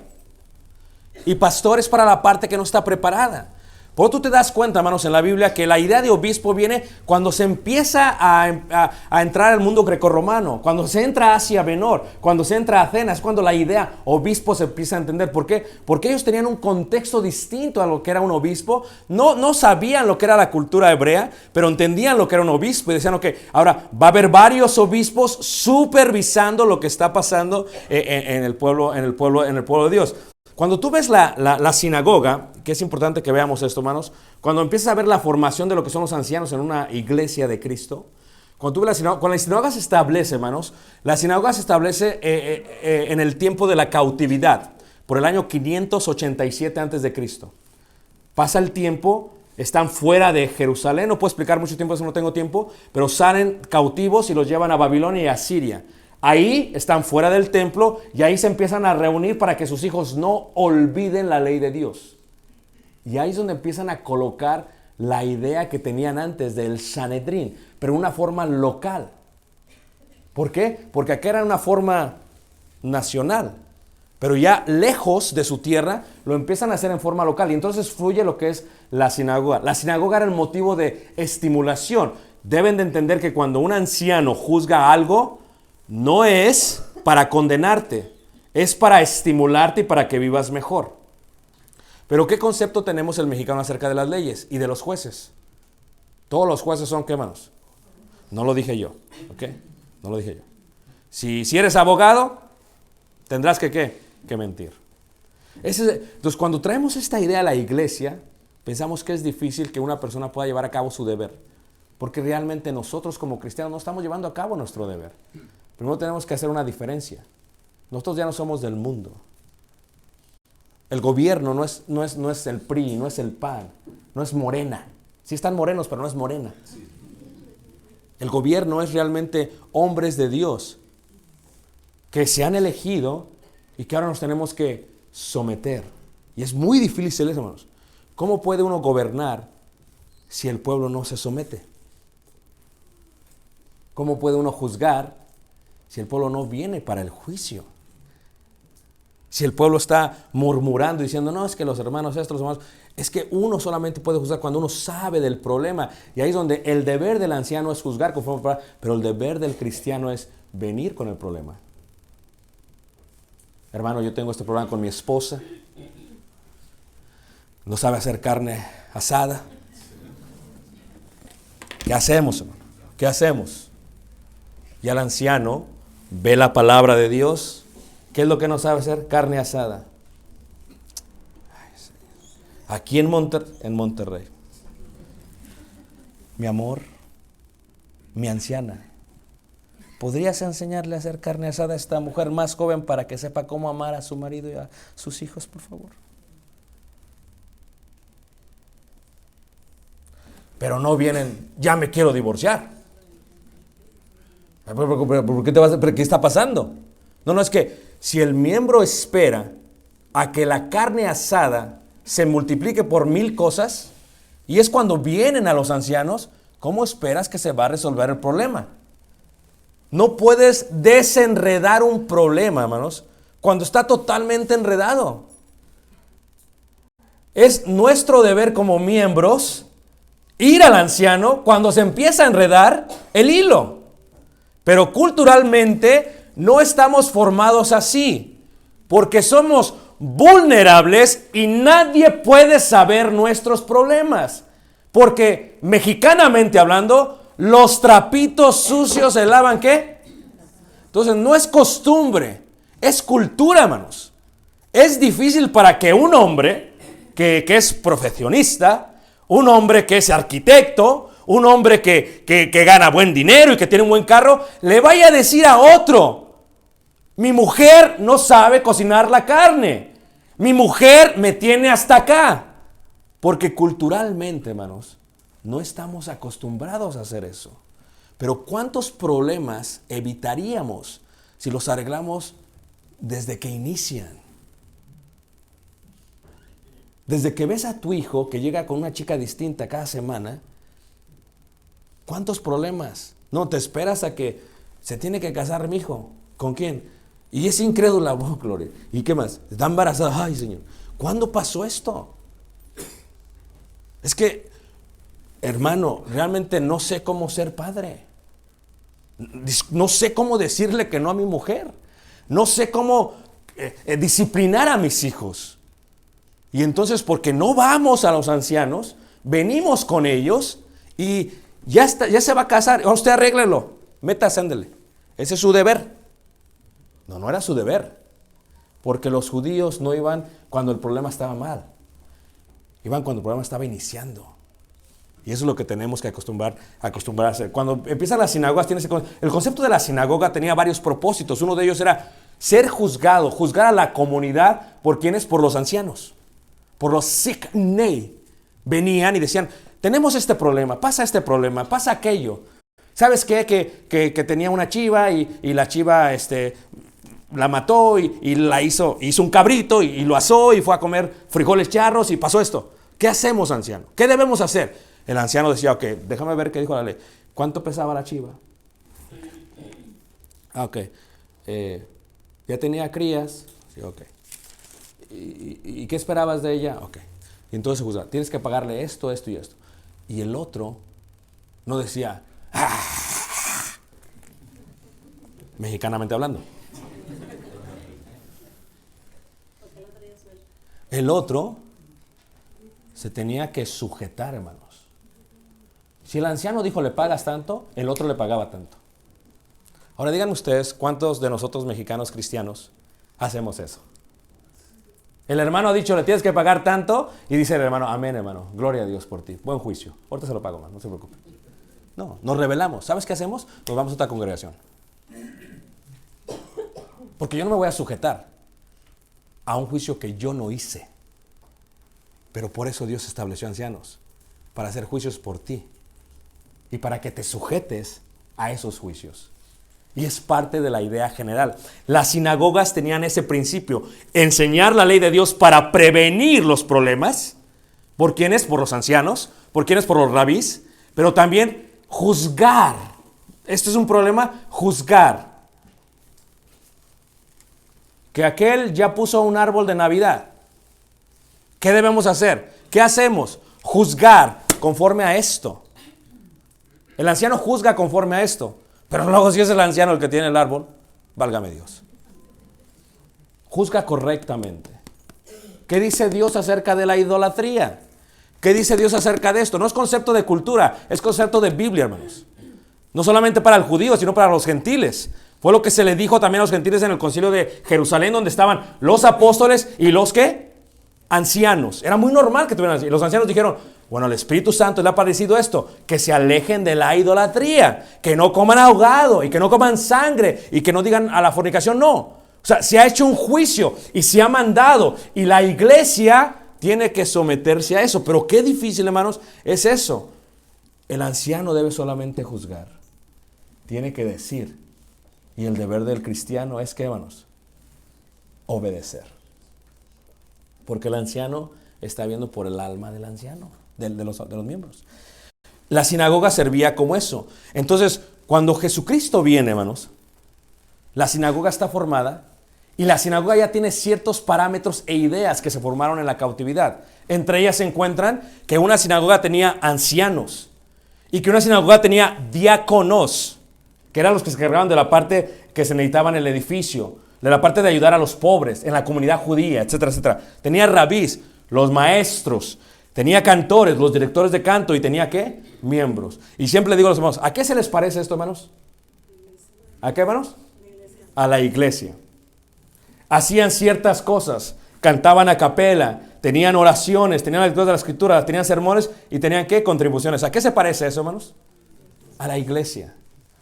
Y pastor es para la parte que no está preparada. Por eso tú te das cuenta, hermanos, en la Biblia que la idea de obispo viene cuando se empieza a entrar al mundo grecorromano, cuando se entra a Asia Menor, cuando se entra a Atenas, cuando la idea obispo se empieza a entender. ¿Por qué? Porque ellos tenían un contexto distinto a lo que era un obispo. No sabían lo que era la cultura hebrea, pero entendían lo que era un obispo y decían, ok, ahora va a haber varios obispos supervisando lo que está pasando en el pueblo de Dios. Cuando tú ves la sinagoga, que es importante que veamos esto, hermanos, cuando empiezas a ver la formación de lo que son los ancianos en una iglesia de Cristo, cuando la sinagoga se establece, hermanos, la sinagoga se establece en el tiempo de la cautividad, por el año 587 antes de Cristo. Pasa el tiempo, están fuera de Jerusalén, no puedo explicar mucho tiempo, eso no tengo tiempo, pero salen cautivos y los llevan a Babilonia y a Siria. Ahí están fuera del templo y ahí se empiezan a reunir para que sus hijos no olviden la ley de Dios. Y ahí es donde empiezan a colocar la idea que tenían antes del Sanedrín, pero en una forma local. ¿Por qué? Porque acá era una forma nacional, pero ya lejos de su tierra lo empiezan a hacer en forma local y entonces fluye lo que es la sinagoga. La sinagoga era el motivo de estimulación. Deben de entender que cuando un anciano juzga algo, no es para condenarte, es para estimularte y para que vivas mejor. Pero ¿qué concepto tenemos el mexicano acerca de las leyes y de los jueces? Todos los jueces son, ¿qué, hermanos? No lo dije yo, ¿ok? No lo dije yo. Si eres abogado, tendrás que mentir. Entonces, cuando traemos esta idea a la iglesia, pensamos que es difícil que una persona pueda llevar a cabo su deber. Porque realmente nosotros como cristianos no estamos llevando a cabo nuestro deber. Primero tenemos que hacer una diferencia. Nosotros ya no somos del mundo. El gobierno no es el PRI, no es el PAN, no es Morena. Sí están morenos, pero no es Morena. El gobierno es realmente hombres de Dios que se han elegido y que ahora nos tenemos que someter. Y es muy difícil, hermanos. ¿Cómo puede uno gobernar si el pueblo no se somete? ¿Cómo puede uno juzgar si el pueblo no viene para el juicio? Si el pueblo está murmurando diciendo, no, es que los hermanos estos, los hermanos, es que uno solamente puede juzgar cuando uno sabe del problema. Y ahí es donde el deber del anciano es juzgar conforme, pero el deber del cristiano es venir con el problema. Hermano, yo tengo este problema con mi esposa. No sabe hacer carne asada. ¿Qué hacemos, hermano? ¿Qué hacemos? Y el anciano ve la palabra de Dios. ¿Qué es lo que no sabe hacer? Carne asada. Aquí en Monterrey. Mi amor, mi anciana, ¿podrías enseñarle a hacer carne asada a esta mujer más joven para que sepa cómo amar a su marido y a sus hijos, por favor? Pero no vienen, ya me quiero divorciar. ¿Por qué te vas a, qué está pasando? No, es que si el miembro espera a que la carne asada se multiplique por 1000 cosas, y es cuando vienen a los ancianos, ¿cómo esperas que se va a resolver el problema? No puedes desenredar un problema, hermanos, cuando está totalmente enredado. Es nuestro deber como miembros ir al anciano cuando se empieza a enredar el hilo. Pero culturalmente no estamos formados así, porque somos vulnerables y nadie puede saber nuestros problemas. Porque mexicanamente hablando, los trapitos sucios se lavan, ¿qué? Entonces no es costumbre, es cultura, hermanos. Es difícil para que un hombre que es profesionista, un hombre que es arquitecto, un hombre que gana buen dinero y que tiene un buen carro, le vaya a decir a otro: mi mujer no sabe cocinar la carne, mi mujer me tiene hasta acá. Porque culturalmente, hermanos, no estamos acostumbrados a hacer eso. Pero ¿cuántos problemas evitaríamos si los arreglamos desde que inician? Desde que ves a tu hijo que llega con una chica distinta cada semana, ¿cuántos problemas? No, te esperas a que se tiene que casar mi hijo. ¿Con quién? Y es incrédula, oh, Gloria. ¿Y qué más? Está embarazada. Ay, Señor, ¿cuándo pasó esto? Es que, hermano, realmente no sé cómo ser padre. No sé cómo decirle que no a mi mujer. No sé cómo disciplinar a mis hijos. Y entonces, porque no vamos a los ancianos, venimos con ellos y ya se va a casar. Usted arréglelo, métase, ándele. Ese es su deber. No era su deber. Porque los judíos no iban cuando el problema estaba mal. Iban cuando el problema estaba iniciando. Y eso es lo que tenemos que acostumbrar a hacer. Cuando empiezan las sinagogas, el concepto de la sinagoga tenía varios propósitos. Uno de ellos era ser juzgado, juzgar a la comunidad. ¿Por quiénes? Por los ancianos. Por los siknei. Venían y decían: tenemos este problema, pasa aquello. ¿Sabes qué? Que tenía una chiva y la chiva la mató y la hizo un cabrito y lo asó y fue a comer frijoles charros y pasó esto. ¿Qué hacemos, anciano? ¿Qué debemos hacer? El anciano decía: ok, déjame ver qué dijo la ley. ¿Cuánto pesaba la chiva? Ok. ¿Ya tenía crías? Sí, ok. ¿Y qué esperabas de ella? Ok. Y entonces juzgar, tienes que pagarle esto, esto y esto. Y el otro no decía, mexicanamente hablando. El otro se tenía que sujetar, hermanos. Si el anciano dijo le pagas tanto, el otro le pagaba tanto. Ahora digan ustedes, ¿cuántos de nosotros mexicanos cristianos hacemos eso? El hermano ha dicho, le tienes que pagar tanto, y dice el hermano: amén, hermano, gloria a Dios por ti, buen juicio, ahorita se lo pago, man, no se preocupe. No, nos rebelamos. ¿Sabes qué hacemos? Nos vamos a otra congregación. Porque yo no me voy a sujetar a un juicio que yo no hice. Pero por eso Dios estableció ancianos, para hacer juicios por ti y para que te sujetes a esos juicios. Y es parte de la idea general. Las sinagogas tenían ese principio: enseñar la ley de Dios para prevenir los problemas. ¿Por quiénes? Por los ancianos. ¿Por quiénes? Por los rabís. Pero también juzgar. Esto es un problema: juzgar. Que aquel ya puso un árbol de Navidad. ¿Qué debemos hacer? ¿Qué hacemos? Juzgar conforme a esto. El anciano juzga conforme a esto. Pero luego, si es el anciano el que tiene el árbol, válgame Dios. Juzga correctamente. ¿Qué dice Dios acerca de la idolatría? ¿Qué dice Dios acerca de esto? No es concepto de cultura, es concepto de Biblia, hermanos. No solamente para el judío, sino para los gentiles. Fue lo que se le dijo también a los gentiles en el concilio de Jerusalén, donde estaban los apóstoles y los ¿qué? Ancianos. Era muy normal que tuvieran así. Y los ancianos dijeron: bueno, al Espíritu Santo le ha parecido esto, que se alejen de la idolatría, que no coman ahogado y que no coman sangre y que no digan a la fornicación no. O sea, se ha hecho un juicio y se ha mandado, y la iglesia tiene que someterse a eso. Pero qué difícil, hermanos, es eso. El anciano debe solamente juzgar, tiene que decir, y el deber del cristiano es, ¿qué, hermanos? Obedecer. Porque el anciano está viendo por el alma del anciano, de los miembros. La sinagoga servía como eso. Entonces, cuando Jesucristo viene, hermanos, la sinagoga está formada, y la sinagoga ya tiene ciertos parámetros e ideas que se formaron en la cautividad. Entre ellas se encuentran que una sinagoga tenía ancianos y que una sinagoga tenía diáconos, que eran los que se encargaban de la parte que se necesitaba en el edificio, de la parte de ayudar a los pobres en la comunidad judía, etcétera, etcétera. Tenía rabís, los maestros, tenía cantores, los directores de canto, y tenía ¿qué? Miembros. Y siempre le digo a los hermanos: ¿a qué se les parece esto, hermanos? ¿A qué, hermanos? A la iglesia. Hacían ciertas cosas, cantaban a capela, tenían oraciones, tenían lecturas de la escritura, tenían sermones y tenían ¿qué? Contribuciones. ¿A qué se parece eso, hermanos? A la iglesia.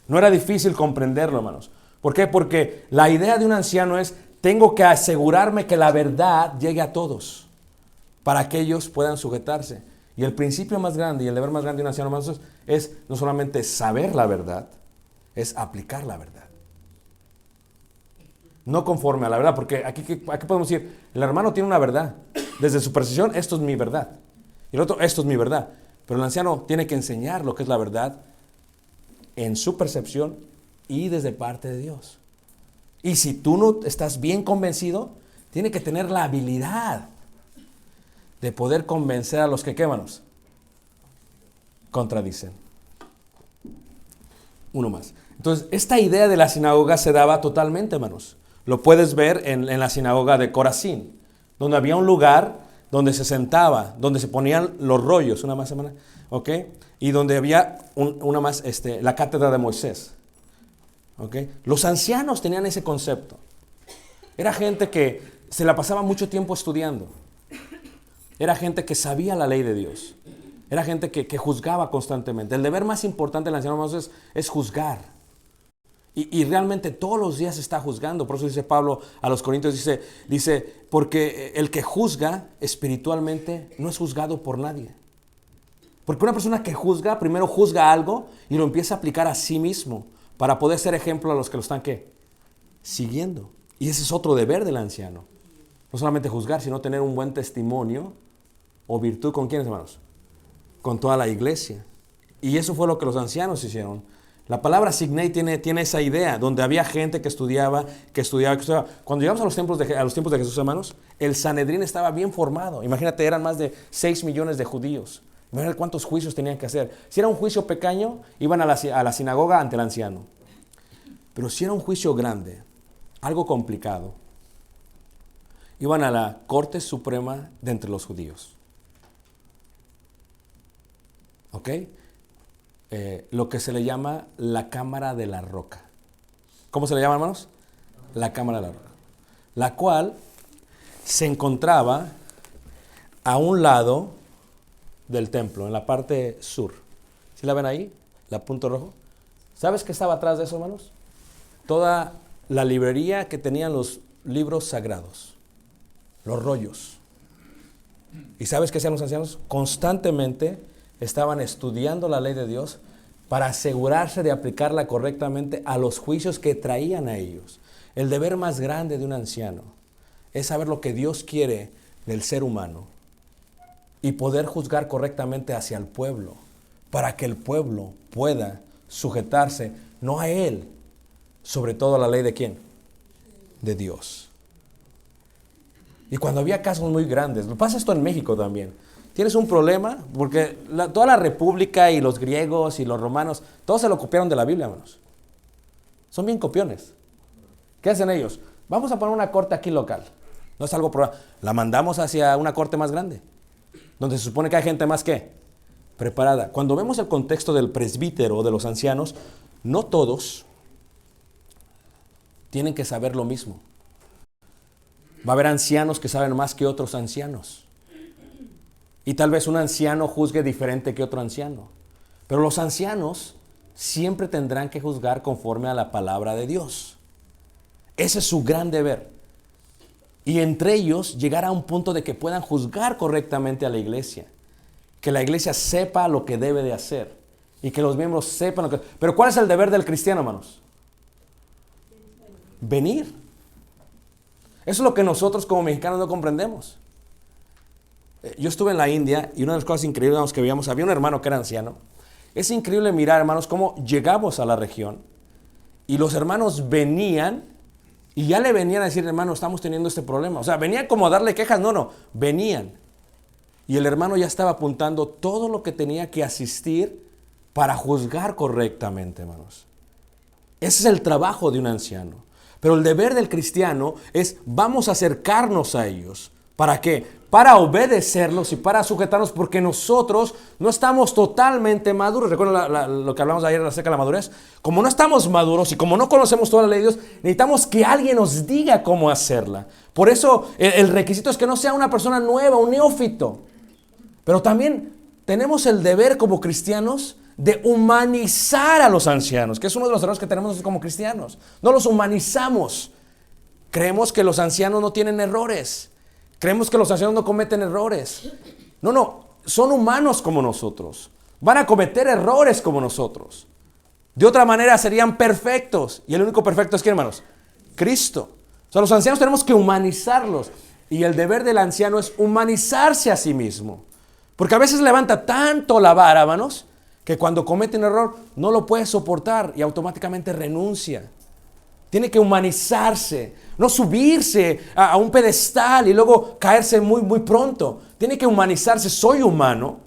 No era difícil comprenderlo, hermanos. ¿Por qué? Porque la idea de un anciano es: tengo que asegurarme que la verdad llegue a todos, para que ellos puedan sujetarse. Y el principio más grande y el deber más grande de un anciano, hermanos, es no solamente saber la verdad, es aplicar la verdad. No conforme a la verdad, porque aquí podemos decir: el hermano tiene una verdad. Desde su percepción, esto es mi verdad. Y el otro, esto es mi verdad. Pero el anciano tiene que enseñar lo que es la verdad en su percepción y desde parte de Dios. Y si tú no estás bien convencido, tiene que tener la habilidad de poder convencer a los que, ¿qué, hermanos? Contradicen. Uno más. Entonces, esta idea de la sinagoga se daba totalmente, hermanos. Lo puedes ver en la sinagoga de Corazín, donde había un lugar donde se sentaba, donde se ponían los rollos, una más semana, ¿ok? Y donde había una más, la cátedra de Moisés, ¿ok? Los ancianos tenían ese concepto. Era gente que se la pasaba mucho tiempo estudiando. Era gente que sabía la ley de Dios. Era gente que juzgaba constantemente. El deber más importante del anciano, hermanos, es juzgar. Y realmente todos los días está juzgando. Por eso dice Pablo a los Corintios, dice, porque el que juzga espiritualmente no es juzgado por nadie. Porque una persona que juzga, primero juzga algo y lo empieza a aplicar a sí mismo para poder ser ejemplo a los que lo están, ¿qué? Siguiendo. Y ese es otro deber del anciano. No solamente juzgar, sino tener un buen testimonio o virtud. ¿Con quiénes, hermanos? Con toda la iglesia. Y eso fue lo que los ancianos hicieron. La palabra signei tiene esa idea, donde había gente que estudiaba. Cuando llegamos a los tiempos de Jesús, hermanos, el Sanedrín estaba bien formado. Imagínate, eran más de 6 millones de judíos. Imagínate cuántos juicios tenían que hacer. Si era un juicio pequeño, iban a la sinagoga ante el anciano. Pero si era un juicio grande, algo complicado, iban a la Corte Suprema de entre los judíos. ¿Ok? Lo que se le llama la Cámara de la Roca. ¿Cómo se le llama, hermanos? La Cámara de la Roca. La cual se encontraba a un lado del templo, en la parte sur. ¿Sí la ven ahí? La punto rojo. ¿Sabes qué estaba atrás de eso, hermanos? Toda la librería que tenían los libros sagrados. los rollos. ¿Y sabes qué hacían los ancianos? Constantemente estaban estudiando la ley de Dios para asegurarse de aplicarla correctamente a los juicios que traían a ellos. El deber más grande de un anciano es saber lo que Dios quiere del ser humano y poder juzgar correctamente hacia el pueblo, para que el pueblo pueda sujetarse, no a él, sobre todo a la ley de ¿quién? De Dios. Y cuando había casos muy grandes, pasa esto en México también, tienes un problema, porque toda la república y los griegos y los romanos, todos se lo copiaron de la Biblia, hermanos. Son bien copiones. ¿Qué hacen ellos? Vamos a poner una corte aquí local. No es algo probable. La mandamos hacia una corte más grande, donde se supone que hay gente más que preparada. Cuando vemos el contexto del presbítero, de los ancianos, no todos tienen que saber lo mismo. Va a haber ancianos que saben más que otros ancianos. Y tal vez un anciano juzgue diferente que otro anciano. Pero los ancianos siempre tendrán que juzgar conforme a la palabra de Dios. Ese es su gran deber. Y entre ellos llegar a un punto de que puedan juzgar correctamente a la iglesia. Que la iglesia sepa lo que debe de hacer. Y que los miembros sepan lo que... Pero ¿cuál es el deber del cristiano, hermanos? Venir. Eso es lo que nosotros como mexicanos no comprendemos. Yo estuve en la India y una de las cosas increíbles que veíamos, había un hermano que era anciano. Es increíble mirar, hermanos, cómo llegamos a la región y los hermanos venían y ya le venían a decir, hermano, estamos teniendo este problema. O sea, venían como a darle quejas, no, venían. Y el hermano ya estaba apuntando todo lo que tenía que asistir para juzgar correctamente, hermanos. Ese es el trabajo de un anciano. Pero el deber del cristiano es, vamos a acercarnos a ellos. ¿Para qué? Para obedecerlos y para sujetarnos, porque nosotros no estamos totalmente maduros. ¿Recuerdan lo que hablamos ayer acerca de la madurez? Como no estamos maduros y como no conocemos toda la ley de Dios, necesitamos que alguien nos diga cómo hacerla. Por eso el requisito es que no sea una persona nueva, un neófito. Pero también tenemos el deber como cristianos de humanizar a los ancianos, que es uno de los errores que tenemos nosotros como cristianos. No los humanizamos. Creemos que los ancianos no tienen errores. Creemos que los ancianos no cometen errores. No, son humanos como nosotros. Van a cometer errores como nosotros. De otra manera serían perfectos. Y el único perfecto es ¿quién, hermanos? Cristo. O sea, los ancianos tenemos que humanizarlos. Y el deber del anciano es humanizarse a sí mismo. Porque a veces levanta tanto la vara, hermanos, que cuando comete un error no lo puede soportar y automáticamente renuncia. Tiene que humanizarse, no subirse a un pedestal y luego caerse muy pronto. Tiene que humanizarse. Soy humano.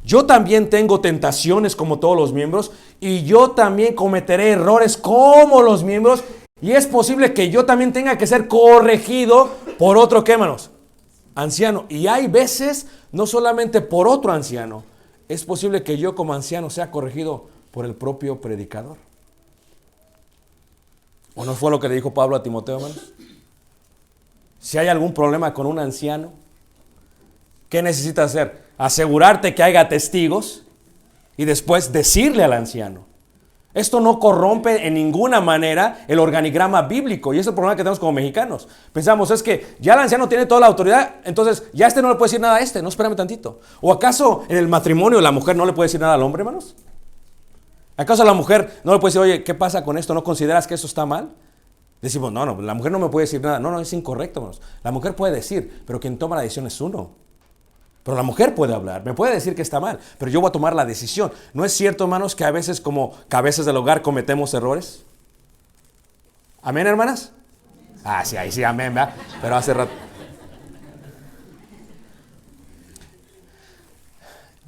Yo también tengo tentaciones como todos los miembros y yo también cometeré errores como los miembros y es posible que yo también tenga que ser corregido por otro, ¿qué, hermanos? Anciano. Y hay veces, no solamente por otro anciano, es posible que yo como anciano sea corregido por el propio predicador. ¿O no fue lo que le dijo Pablo a Timoteo, hermanos? Si hay algún problema con un anciano, ¿qué necesitas hacer? Asegurarte que haya testigos y después decirle al anciano. Esto no corrompe en ninguna manera el organigrama bíblico y es el problema que tenemos como mexicanos. Pensamos, es que ya el anciano tiene toda la autoridad, entonces ya no le puede decir nada a no, espérame tantito. ¿O acaso en el matrimonio la mujer no le puede decir nada al hombre, hermanos? ¿Acaso la mujer no le puede decir, oye, ¿qué pasa con esto? ¿No consideras que eso está mal? Decimos, no, la mujer no me puede decir nada. No, es incorrecto, hermanos. La mujer puede decir, pero quien toma la decisión es uno. Pero la mujer puede hablar, me puede decir que está mal, pero yo voy a tomar la decisión. ¿No es cierto, hermanos, que a veces como cabezas del hogar cometemos errores? ¿Amén, hermanas? Ah, sí, ahí sí, amén, ¿verdad? Pero hace rato.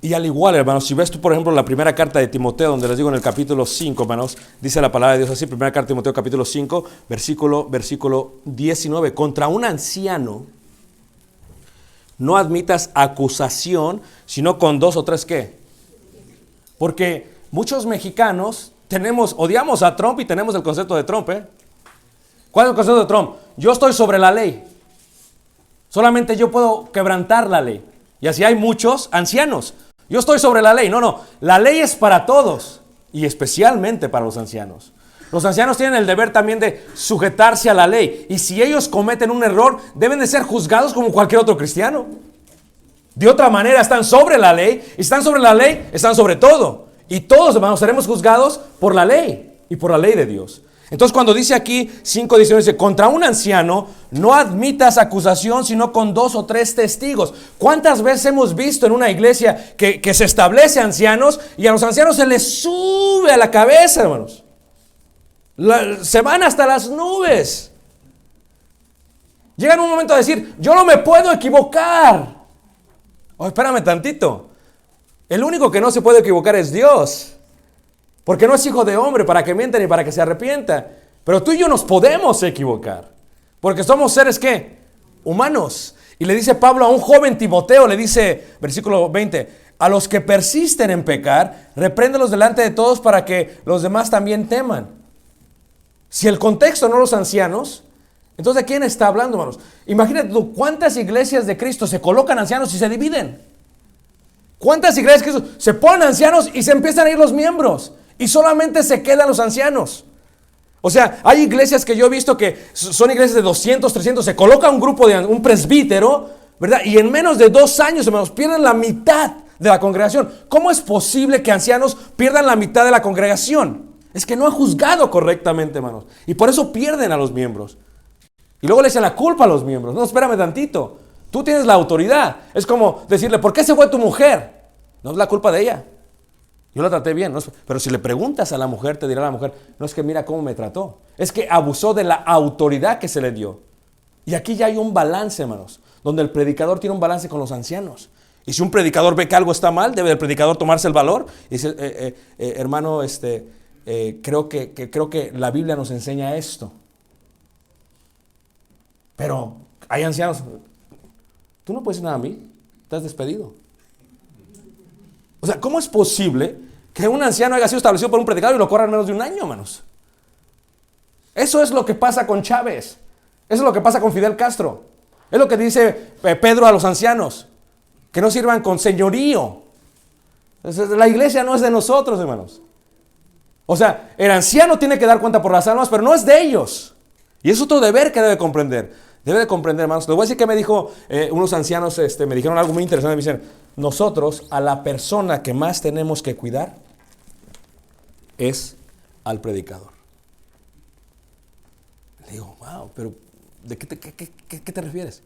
Y al igual, hermanos, si ves tú, por ejemplo, la primera carta de Timoteo, donde les digo en el capítulo 5, hermanos, dice la palabra de Dios así, primera carta de Timoteo, capítulo 5, versículo 19, contra un anciano no admitas acusación, sino con 2 o 3, ¿qué? Porque muchos mexicanos odiamos a Trump y tenemos el concepto de Trump, ¿eh? ¿Cuál es el concepto de Trump? Yo estoy sobre la ley. Solamente yo puedo quebrantar la ley. Y así hay muchos ancianos. Yo estoy sobre la ley. No, la ley es para todos y especialmente para los ancianos. Los ancianos tienen el deber también de sujetarse a la ley. Y si ellos cometen un error, deben de ser juzgados como cualquier otro cristiano. De otra manera, están sobre la ley. Y están sobre la ley, están sobre todo. Y todos, hermanos, seremos juzgados por la ley y por la ley de Dios. Entonces, cuando dice aquí 5:19, dice, contra un anciano no admitas acusación sino con 2 o 3 testigos. ¿Cuántas veces hemos visto en una iglesia que se establece ancianos y a los ancianos se les sube a la cabeza, hermanos? Se van hasta las nubes. Llegan un momento a decir, yo no me puedo equivocar. Oh, espérame tantito. El único que no se puede equivocar es Dios. Porque no es hijo de hombre para que mienta ni para que se arrepienta. Pero tú y yo nos podemos equivocar. Porque somos seres, ¿qué? Humanos. Y le dice Pablo a un joven Timoteo, le dice, versículo 20, a los que persisten en pecar, repréndelos delante de todos para que los demás también teman. Si el contexto no los ancianos, entonces ¿de quién está hablando, hermanos? Imagínate tú, ¿cuántas iglesias de Cristo se colocan ancianos y se dividen? ¿Cuántas iglesias de Cristo se ponen ancianos y se empiezan a ir los miembros? Y solamente se quedan los ancianos. O sea, hay iglesias que yo he visto que son iglesias de 200, 300, se coloca un grupo de un presbítero, ¿verdad? Y en menos de 2 años, hermanos, pierden la mitad de la congregación. ¿Cómo es posible que ancianos pierdan la mitad de la congregación? Es que no han juzgado correctamente, hermanos. Y por eso pierden a los miembros. Y luego le echan la culpa a los miembros. No, espérame tantito. Tú tienes la autoridad. Es como decirle, ¿por qué se fue tu mujer? No es la culpa de ella. Yo la traté bien, ¿no? Pero si le preguntas a la mujer, te dirá la mujer, no es que mira cómo me trató. Es que abusó de la autoridad que se le dio. Y aquí ya hay un balance, hermanos, donde el predicador tiene un balance con los ancianos. Y si un predicador ve que algo está mal, debe el predicador tomarse el valor y decir, hermano, creo que la Biblia nos enseña esto. Pero hay ancianos, tú no puedes decir nada a mí, estás despedido. O sea, ¿cómo es posible que un anciano haya sido establecido por un predicador y lo corran en menos de 1 año, hermanos? Eso es lo que pasa con Chávez. Eso es lo que pasa con Fidel Castro. Es lo que dice Pedro a los ancianos. Que no sirvan con señorío. La iglesia no es de nosotros, hermanos. O sea, el anciano tiene que dar cuenta por las almas, pero no es de ellos. Y es otro deber que debe comprender. Debe de comprender, hermanos. Les voy a decir que me dijo unos ancianos, me dijeron algo muy interesante. Me dicen, nosotros a la persona que más tenemos que cuidar es al predicador. Le digo, wow, pero ¿de qué te refieres?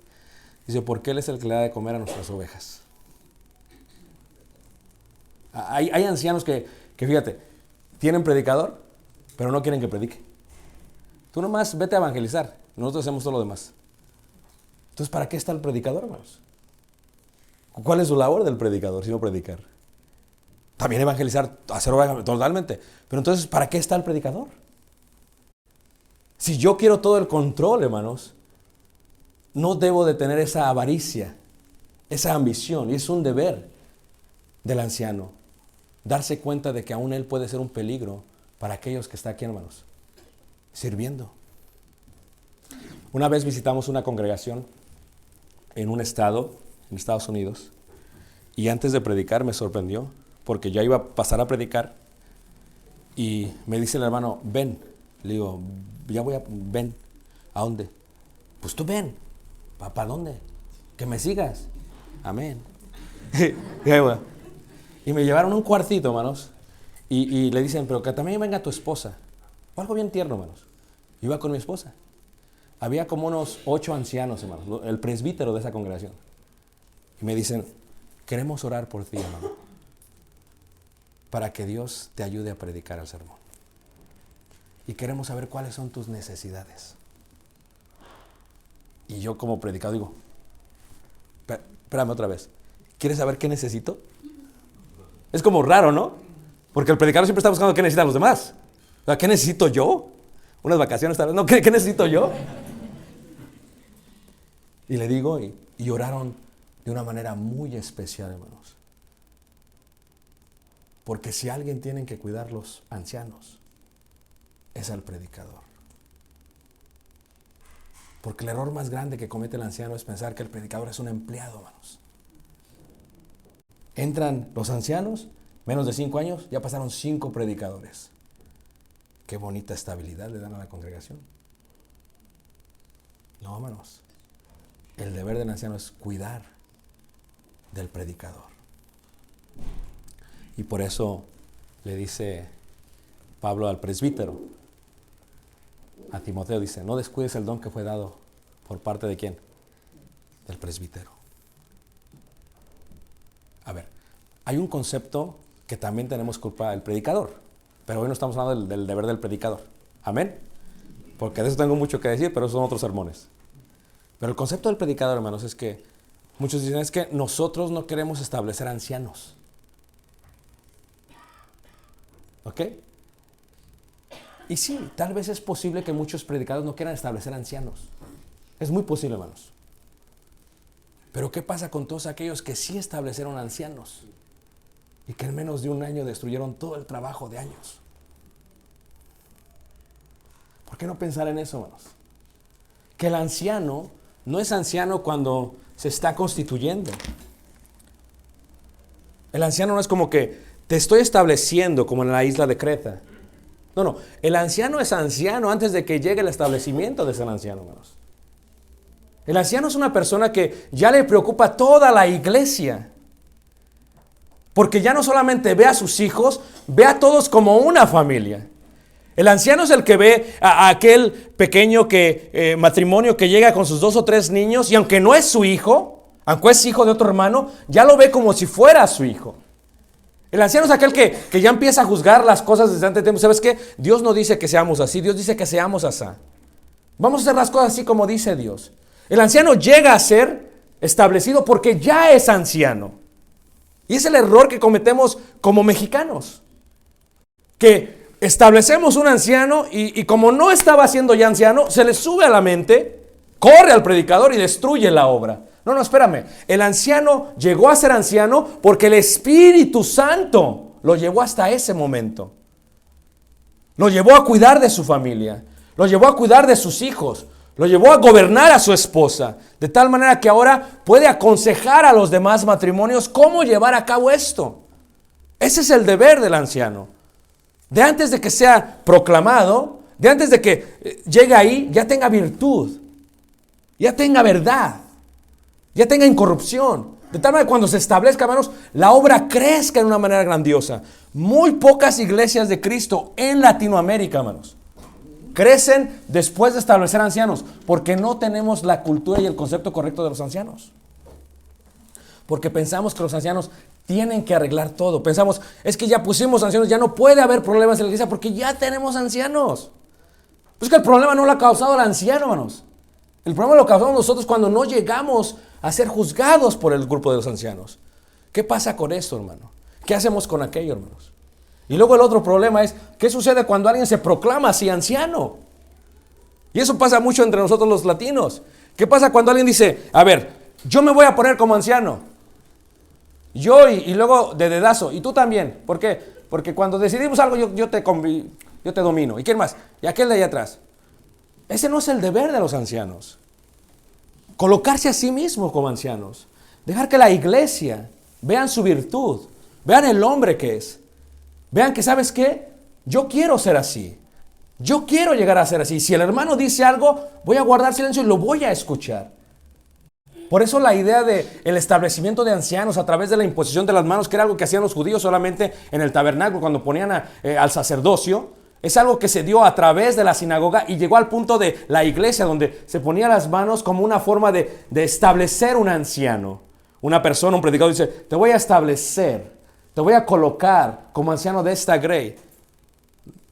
Dice, porque él es el que le da de comer a nuestras ovejas. Hay ancianos que fíjate, tienen predicador, pero no quieren que predique. Tú nomás vete a evangelizar, nosotros hacemos todo lo demás. Entonces, ¿para qué está el predicador, hermanos? ¿Cuál es su labor del predicador si no predicar? También evangelizar, hacer ovejas, totalmente. Pero entonces, ¿para qué está el predicador? Si yo quiero todo el control, hermanos, no debo de tener esa avaricia, esa ambición. Y es un deber del anciano darse cuenta de que aún él puede ser un peligro para aquellos que están aquí, hermanos, sirviendo. Una vez visitamos una congregación en un estado, en Estados Unidos, y antes de predicar me sorprendió, porque ya iba a pasar a predicar, y me dice el hermano, ven. Le digo, ven. ¿A dónde? Pues tú ven. ¿Para dónde? Que me sigas. Amén. Y me llevaron a un cuartito, hermanos, y le dicen, pero que también venga tu esposa. Fue algo bien tierno, hermanos. Iba con mi esposa. Había como unos 8 ancianos, hermanos, el presbítero de esa congregación. Y me dicen, queremos orar por ti, hermano, para que Dios te ayude a predicar el sermón. Y queremos saber cuáles son tus necesidades. Y yo como predicador digo, espérame otra vez, ¿quieres saber qué necesito? Es como raro, ¿no? Porque el predicador siempre está buscando qué necesitan los demás. O sea, ¿qué necesito yo? ¿Unas vacaciones tal vez? No, ¿qué necesito yo? Y le digo, y oraron de una manera muy especial, hermanos. Porque si alguien tienen que cuidar los ancianos, es al predicador. Porque el error más grande que comete el anciano es pensar que el predicador es un empleado, hermanos. Entran los ancianos, menos de 5 años, ya pasaron 5 predicadores. qué bonita estabilidad le dan a la congregación. No, hermanos. El deber del anciano es cuidar del predicador. Y por eso le dice Pablo al presbítero, a Timoteo, dice, no descuides el don que fue dado por parte de ¿quién? Del presbítero. A ver, hay un concepto que también tenemos culpa del predicador, pero hoy no estamos hablando del deber del predicador. Amén. Porque de eso tengo mucho que decir, pero esos son otros sermones. Pero el concepto del predicador, hermanos, es que muchos dicen es que nosotros no queremos establecer ancianos. ¿Ok? Y sí, tal vez es posible que muchos predicadores no quieran establecer ancianos. Es muy posible, hermanos. Pero ¿qué pasa con todos aquellos que sí establecieron ancianos y que en menos de un año destruyeron todo el trabajo de años? ¿Por qué no pensar en eso, hermanos? Que el anciano no es anciano cuando se está constituyendo. El anciano no es como que te estoy estableciendo como en la isla de Creta. No, el anciano es anciano antes de que llegue el establecimiento de ser anciano, hermanos. El anciano es una persona que ya le preocupa toda la iglesia. Porque ya no solamente ve a sus hijos, ve a todos como una familia. El anciano es el que ve a aquel pequeño matrimonio que llega con sus 2 o 3 niños y aunque no es su hijo, aunque es hijo de otro hermano, ya lo ve como si fuera su hijo. El anciano es aquel que ya empieza a juzgar las cosas desde antes de tiempo. ¿Sabes qué? Dios no dice que seamos así, Dios dice que seamos así. Vamos a hacer las cosas así como dice Dios. El anciano llega a ser establecido porque ya es anciano. Y es el error que cometemos como mexicanos. Que establecemos un anciano y como no estaba siendo ya anciano, se le sube a la mente, corre al predicador y destruye la obra. No, espérame. El anciano llegó a ser anciano porque el Espíritu Santo lo llevó hasta ese momento. Lo llevó a cuidar de su familia, lo llevó a cuidar de sus hijos, lo llevó a gobernar a su esposa, de tal manera que ahora puede aconsejar a los demás matrimonios cómo llevar a cabo esto. Ese es el deber del anciano. De antes de que sea proclamado, de antes de que llegue ahí, ya tenga virtud, ya tenga verdad, ya tenga incorrupción. De tal manera que cuando se establezca, hermanos, la obra crezca de una manera grandiosa. Muy pocas iglesias de Cristo en Latinoamérica, hermanos, crecen después de establecer ancianos, porque no tenemos la cultura y el concepto correcto de los ancianos. Porque pensamos que los ancianos tienen que arreglar todo. Pensamos, es que ya pusimos ancianos, ya no puede haber problemas en la iglesia porque ya tenemos ancianos. Pues que el problema no lo ha causado el anciano, hermanos. El problema lo causamos nosotros cuando no llegamos a ser juzgados por el grupo de los ancianos. ¿Qué pasa con esto, hermano? ¿Qué hacemos con aquello, hermanos? Y luego el otro problema es, ¿qué sucede cuando alguien se proclama así anciano? Y eso pasa mucho entre nosotros los latinos. ¿Qué pasa cuando alguien dice, a ver, yo me voy a poner como anciano? Yo y luego de dedazo, y tú también. ¿Por qué? Porque cuando decidimos algo yo te domino. ¿Y quién más? Y aquel de allá atrás. Ese no es el deber de los ancianos. Colocarse a sí mismo como ancianos. Dejar que la iglesia vean su virtud. Vean el hombre que es. Vean que, ¿sabes qué? Yo quiero ser así. Yo quiero llegar a ser así. Si el hermano dice algo, voy a guardar silencio y lo voy a escuchar. Por eso la idea del establecimiento de ancianos a través de la imposición de las manos, que era algo que hacían los judíos solamente en el tabernáculo cuando ponían al sacerdocio, es algo que se dio a través de la sinagoga y llegó al punto de la iglesia donde se ponían las manos como una forma de establecer un anciano. Una persona, un predicador dice, te voy a establecer, te voy a colocar como anciano de esta grey.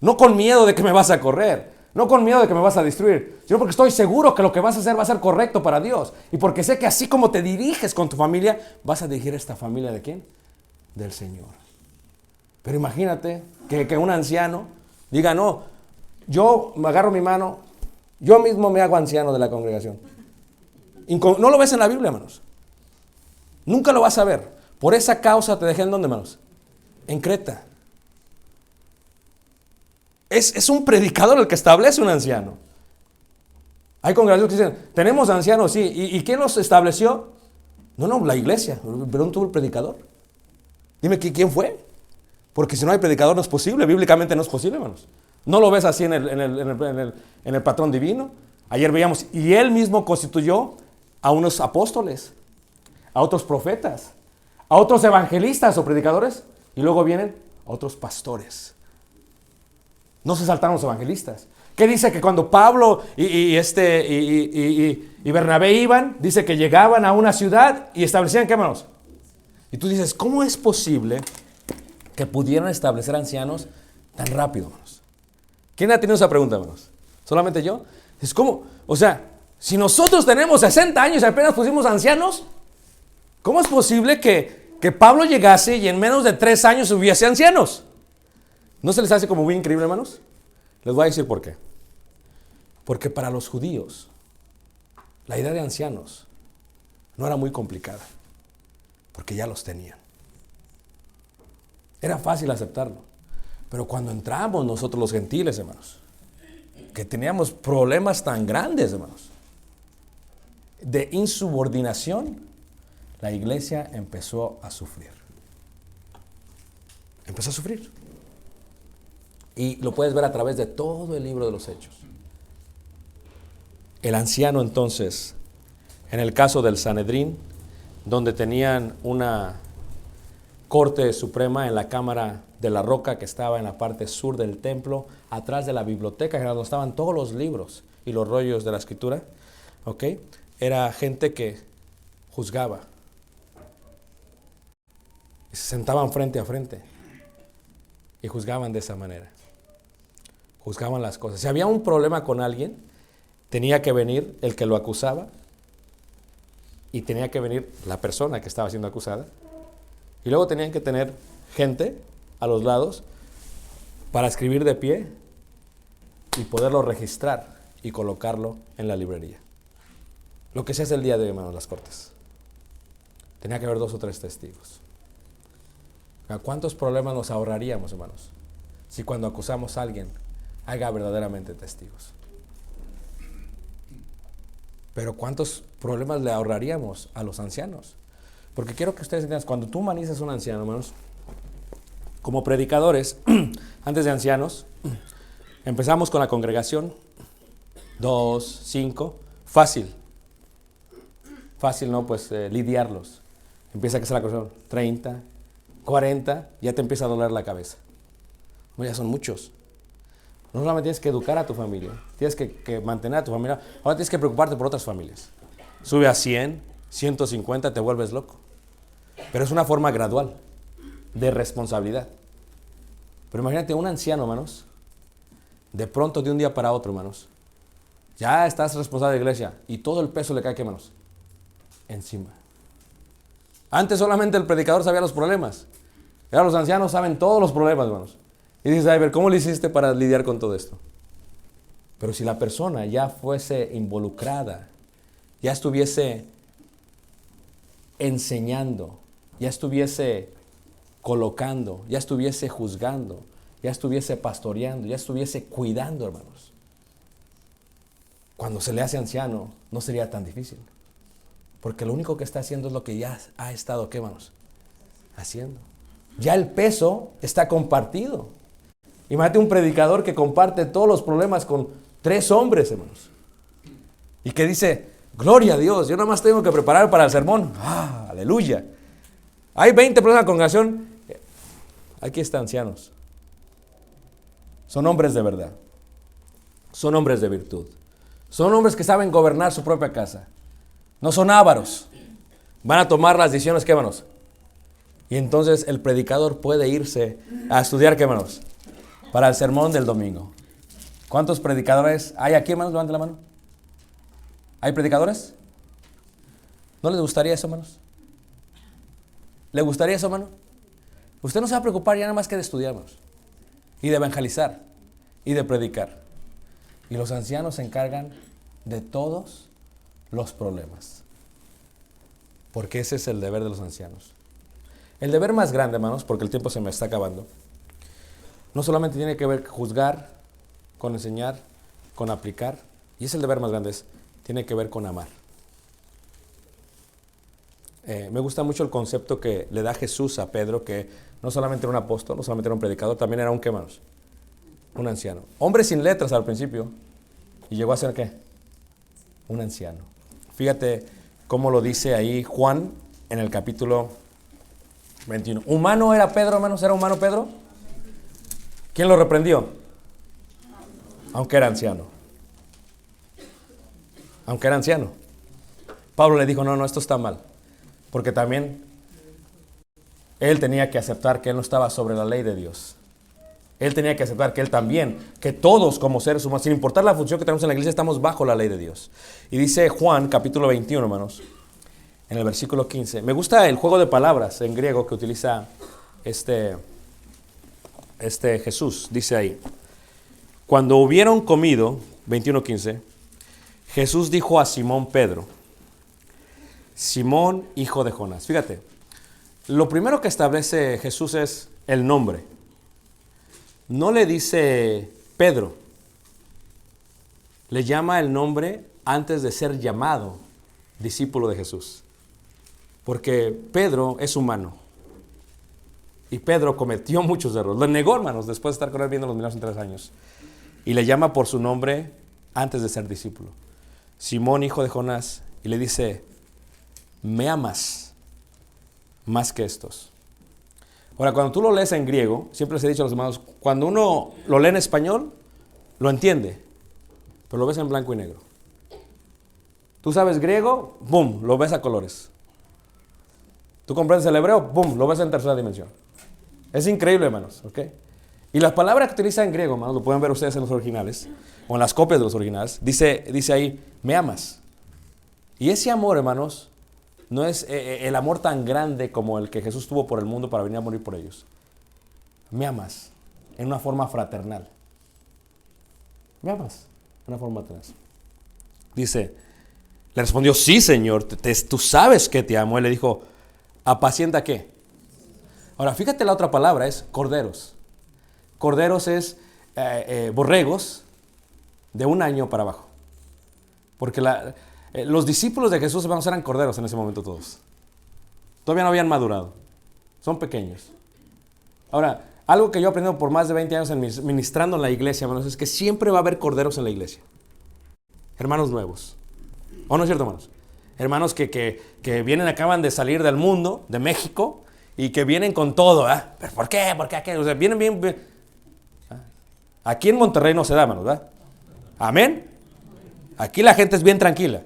No con miedo de que me vas a correr. No con miedo de que me vas a destruir, sino porque estoy seguro que lo que vas a hacer va a ser correcto para Dios. Y porque sé que así como te diriges con tu familia, vas a dirigir esta familia ¿de quién? Del Señor. Pero imagínate que un anciano diga, no, yo me agarro mi mano, yo mismo me hago anciano de la congregación. No lo ves en la Biblia, hermanos. Nunca lo vas a ver. Por esa causa te dejé en ¿dónde, hermanos? En Creta. Es un predicador el que establece un anciano. Hay congregaciones que dicen, tenemos ancianos, sí. ¿Y quién los estableció? No, la iglesia. Pero no tuvo el predicador. Dime, ¿quién fue? Porque si no hay predicador no es posible. Bíblicamente no es posible, hermanos. ¿No lo ves así en el patrón divino? Ayer veíamos, y Él mismo constituyó a unos apóstoles, a otros profetas, a otros evangelistas o predicadores, y luego vienen otros pastores. No se saltaron los evangelistas. ¿Qué dice? Que cuando Pablo y Bernabé iban, dice que llegaban a una ciudad y establecían, ¿qué, hermanos? Y tú dices, ¿cómo es posible que pudieran establecer ancianos tan rápido, hermanos? ¿Quién ha tenido esa pregunta, hermanos? ¿Solamente yo? Es como, o sea, si nosotros tenemos 60 años y apenas pusimos ancianos, ¿cómo es posible que Pablo llegase y en menos de 3 años hubiese ancianos? ¿No se les hace como muy increíble, hermanos? Les voy a decir por qué. Porque para los judíos, la idea de ancianos no era muy complicada, porque ya los tenían. Era fácil aceptarlo. Pero cuando entramos nosotros los gentiles, hermanos, que teníamos problemas tan grandes, hermanos, de insubordinación, la iglesia empezó a sufrir. Empezó a sufrir. Y lo puedes ver a través de todo el libro de los Hechos. El anciano entonces, en el caso del Sanedrín, donde tenían una corte suprema en la cámara de la roca que estaba en la parte sur del templo, atrás de la biblioteca, donde estaban todos los libros y los rollos de la escritura, ¿ok? Era gente que juzgaba. Se sentaban frente a frente y juzgaban de esa manera. Juzgaban las cosas. Si había un problema con alguien, tenía que venir el que lo acusaba y tenía que venir la persona que estaba siendo acusada. Y luego tenían que tener gente a los lados para escribir de pie y poderlo registrar y colocarlo en la librería. Lo que se hace el día de hoy, hermanos, las cortes. Tenía que haber 2 o 3 testigos. ¿Cuántos problemas nos ahorraríamos, hermanos, si cuando acusamos a alguien haya verdaderamente testigos? Pero ¿cuántos problemas le ahorraríamos a los ancianos? Porque quiero que ustedes entiendan, cuando tú humanizas a un anciano, hermanos, como predicadores, antes de ancianos, empezamos con la congregación, 2, 5, fácil, ¿no? Pues lidiarlos. Empieza a crecer la congregación, 30, 40, ya te empieza a doler la cabeza. Ya son muchos. No solamente tienes que educar a tu familia, tienes que mantener a tu familia, ahora tienes que preocuparte por otras familias. Sube a 100, 150, te vuelves loco. Pero es una forma gradual de responsabilidad. Pero imagínate un anciano, hermanos, de pronto de un día para otro, hermanos, ya estás responsable de la iglesia y todo el peso le cae, ¿qué, hermanos? Encima. Antes solamente el predicador sabía los problemas. Ahora los ancianos saben todos los problemas, hermanos. Y dices, a ver, ¿cómo le hiciste para lidiar con todo esto? Pero si la persona ya fuese involucrada, ya estuviese enseñando, ya estuviese colocando, ya estuviese juzgando, ya estuviese pastoreando, ya estuviese cuidando, hermanos. Cuando se le hace anciano, no sería tan difícil. Porque lo único que está haciendo es lo que ya ha estado, ¿qué, hermanos? Haciendo. Ya el peso está compartido. Imagínate un predicador que comparte todos los problemas con 3 hombres, hermanos. Y que dice, gloria a Dios, yo nada más tengo que preparar para el sermón. ¡Ah, aleluya! Hay 20 problemas en la congregación. Aquí están ancianos. Son hombres de verdad. Son hombres de virtud. Son hombres que saben gobernar su propia casa. No son ávaros. Van a tomar las decisiones, ¿qué, hermanos? Y entonces el predicador puede irse a estudiar, ¿qué, hermanos? Para el sermón del domingo. ¿Cuántos predicadores hay aquí, hermanos? Levanten la mano. ¿Hay predicadores? ¿No les gustaría eso, hermanos? ¿Le gustaría eso, hermano? Usted no se va a preocupar ya nada más que de estudiar, hermanos. Y de evangelizar. Y de predicar. Y los ancianos se encargan de todos los problemas. Porque ese es el deber de los ancianos. El deber más grande, hermanos, porque el tiempo se me está acabando, no solamente tiene que ver con juzgar, con enseñar, con aplicar, y es el deber más grande, tiene que ver con amar. Me gusta mucho el concepto que le da Jesús a Pedro, que no solamente era un apóstol, no solamente era un predicador, también era un, ¿qué, hermanos? Un anciano. Hombre sin letras al principio. ¿Y llegó a ser qué? Un anciano. Fíjate cómo lo dice ahí Juan en el capítulo 21. ¿Humano era Pedro, hermanos? ¿Era humano Pedro? ¿Quién lo reprendió? Aunque era anciano. Aunque era anciano. Pablo le dijo, no, esto está mal. Porque también él tenía que aceptar que él no estaba sobre la ley de Dios. Él tenía que aceptar que él también, que todos como seres humanos, sin importar la función que tenemos en la iglesia, estamos bajo la ley de Dios. Y dice Juan, capítulo 21, hermanos, en el versículo 15. Me gusta el juego de palabras en griego que utiliza este Jesús. Dice ahí, cuando hubieron comido, 21:15, Jesús dijo a Simón Pedro, Simón, hijo de Jonás. Fíjate, lo primero que establece Jesús es el nombre. No le dice Pedro, le llama el nombre antes de ser llamado discípulo de Jesús. Porque Pedro es humano. Y Pedro cometió muchos errores. Lo negó, hermanos, después de estar con él viendo los milagros en 3 años. Y le llama por su nombre antes de ser discípulo. Simón, hijo de Jonás. Y le dice, ¿me amas más que estos? Ahora, cuando tú lo lees en griego, siempre les he dicho a los hermanos, cuando uno lo lee en español, lo entiende, pero lo ves en blanco y negro. Tú sabes griego, ¡boom!, lo ves a colores. Tú comprendes el hebreo, ¡boom!, lo ves en tercera dimensión. Es increíble, hermanos, ¿ok? Y las palabras que utiliza en griego, hermanos, lo pueden ver ustedes en los originales, o en las copias de los originales, dice ahí, me amas. Y ese amor, hermanos, no es el amor tan grande como el que Jesús tuvo por el mundo para venir a morir por ellos. Me amas en una forma fraternal. Me amas en una forma fraternal. Dice, le respondió, sí, Señor, tú sabes que te amo. Él le dijo, ¿apacienta qué? Ahora, fíjate la otra palabra, es corderos. Corderos es borregos de 1 año para abajo. Porque los discípulos de Jesús, hermanos, eran corderos en ese momento todos. Todavía no habían madurado. Son pequeños. Ahora, algo que yo he aprendido por más de 20 años ministrando en la iglesia, hermanos, es que siempre va a haber corderos en la iglesia. Hermanos nuevos. ¿O no es cierto, hermanos? Hermanos que vienen, acaban de salir del mundo, de México, y que vienen con todo, ¿eh? ¿Pero por qué? ¿Por qué? O sea, vienen bien. Aquí en Monterrey no se da, hermanos, ¿verdad? Amén. Aquí la gente es bien tranquila.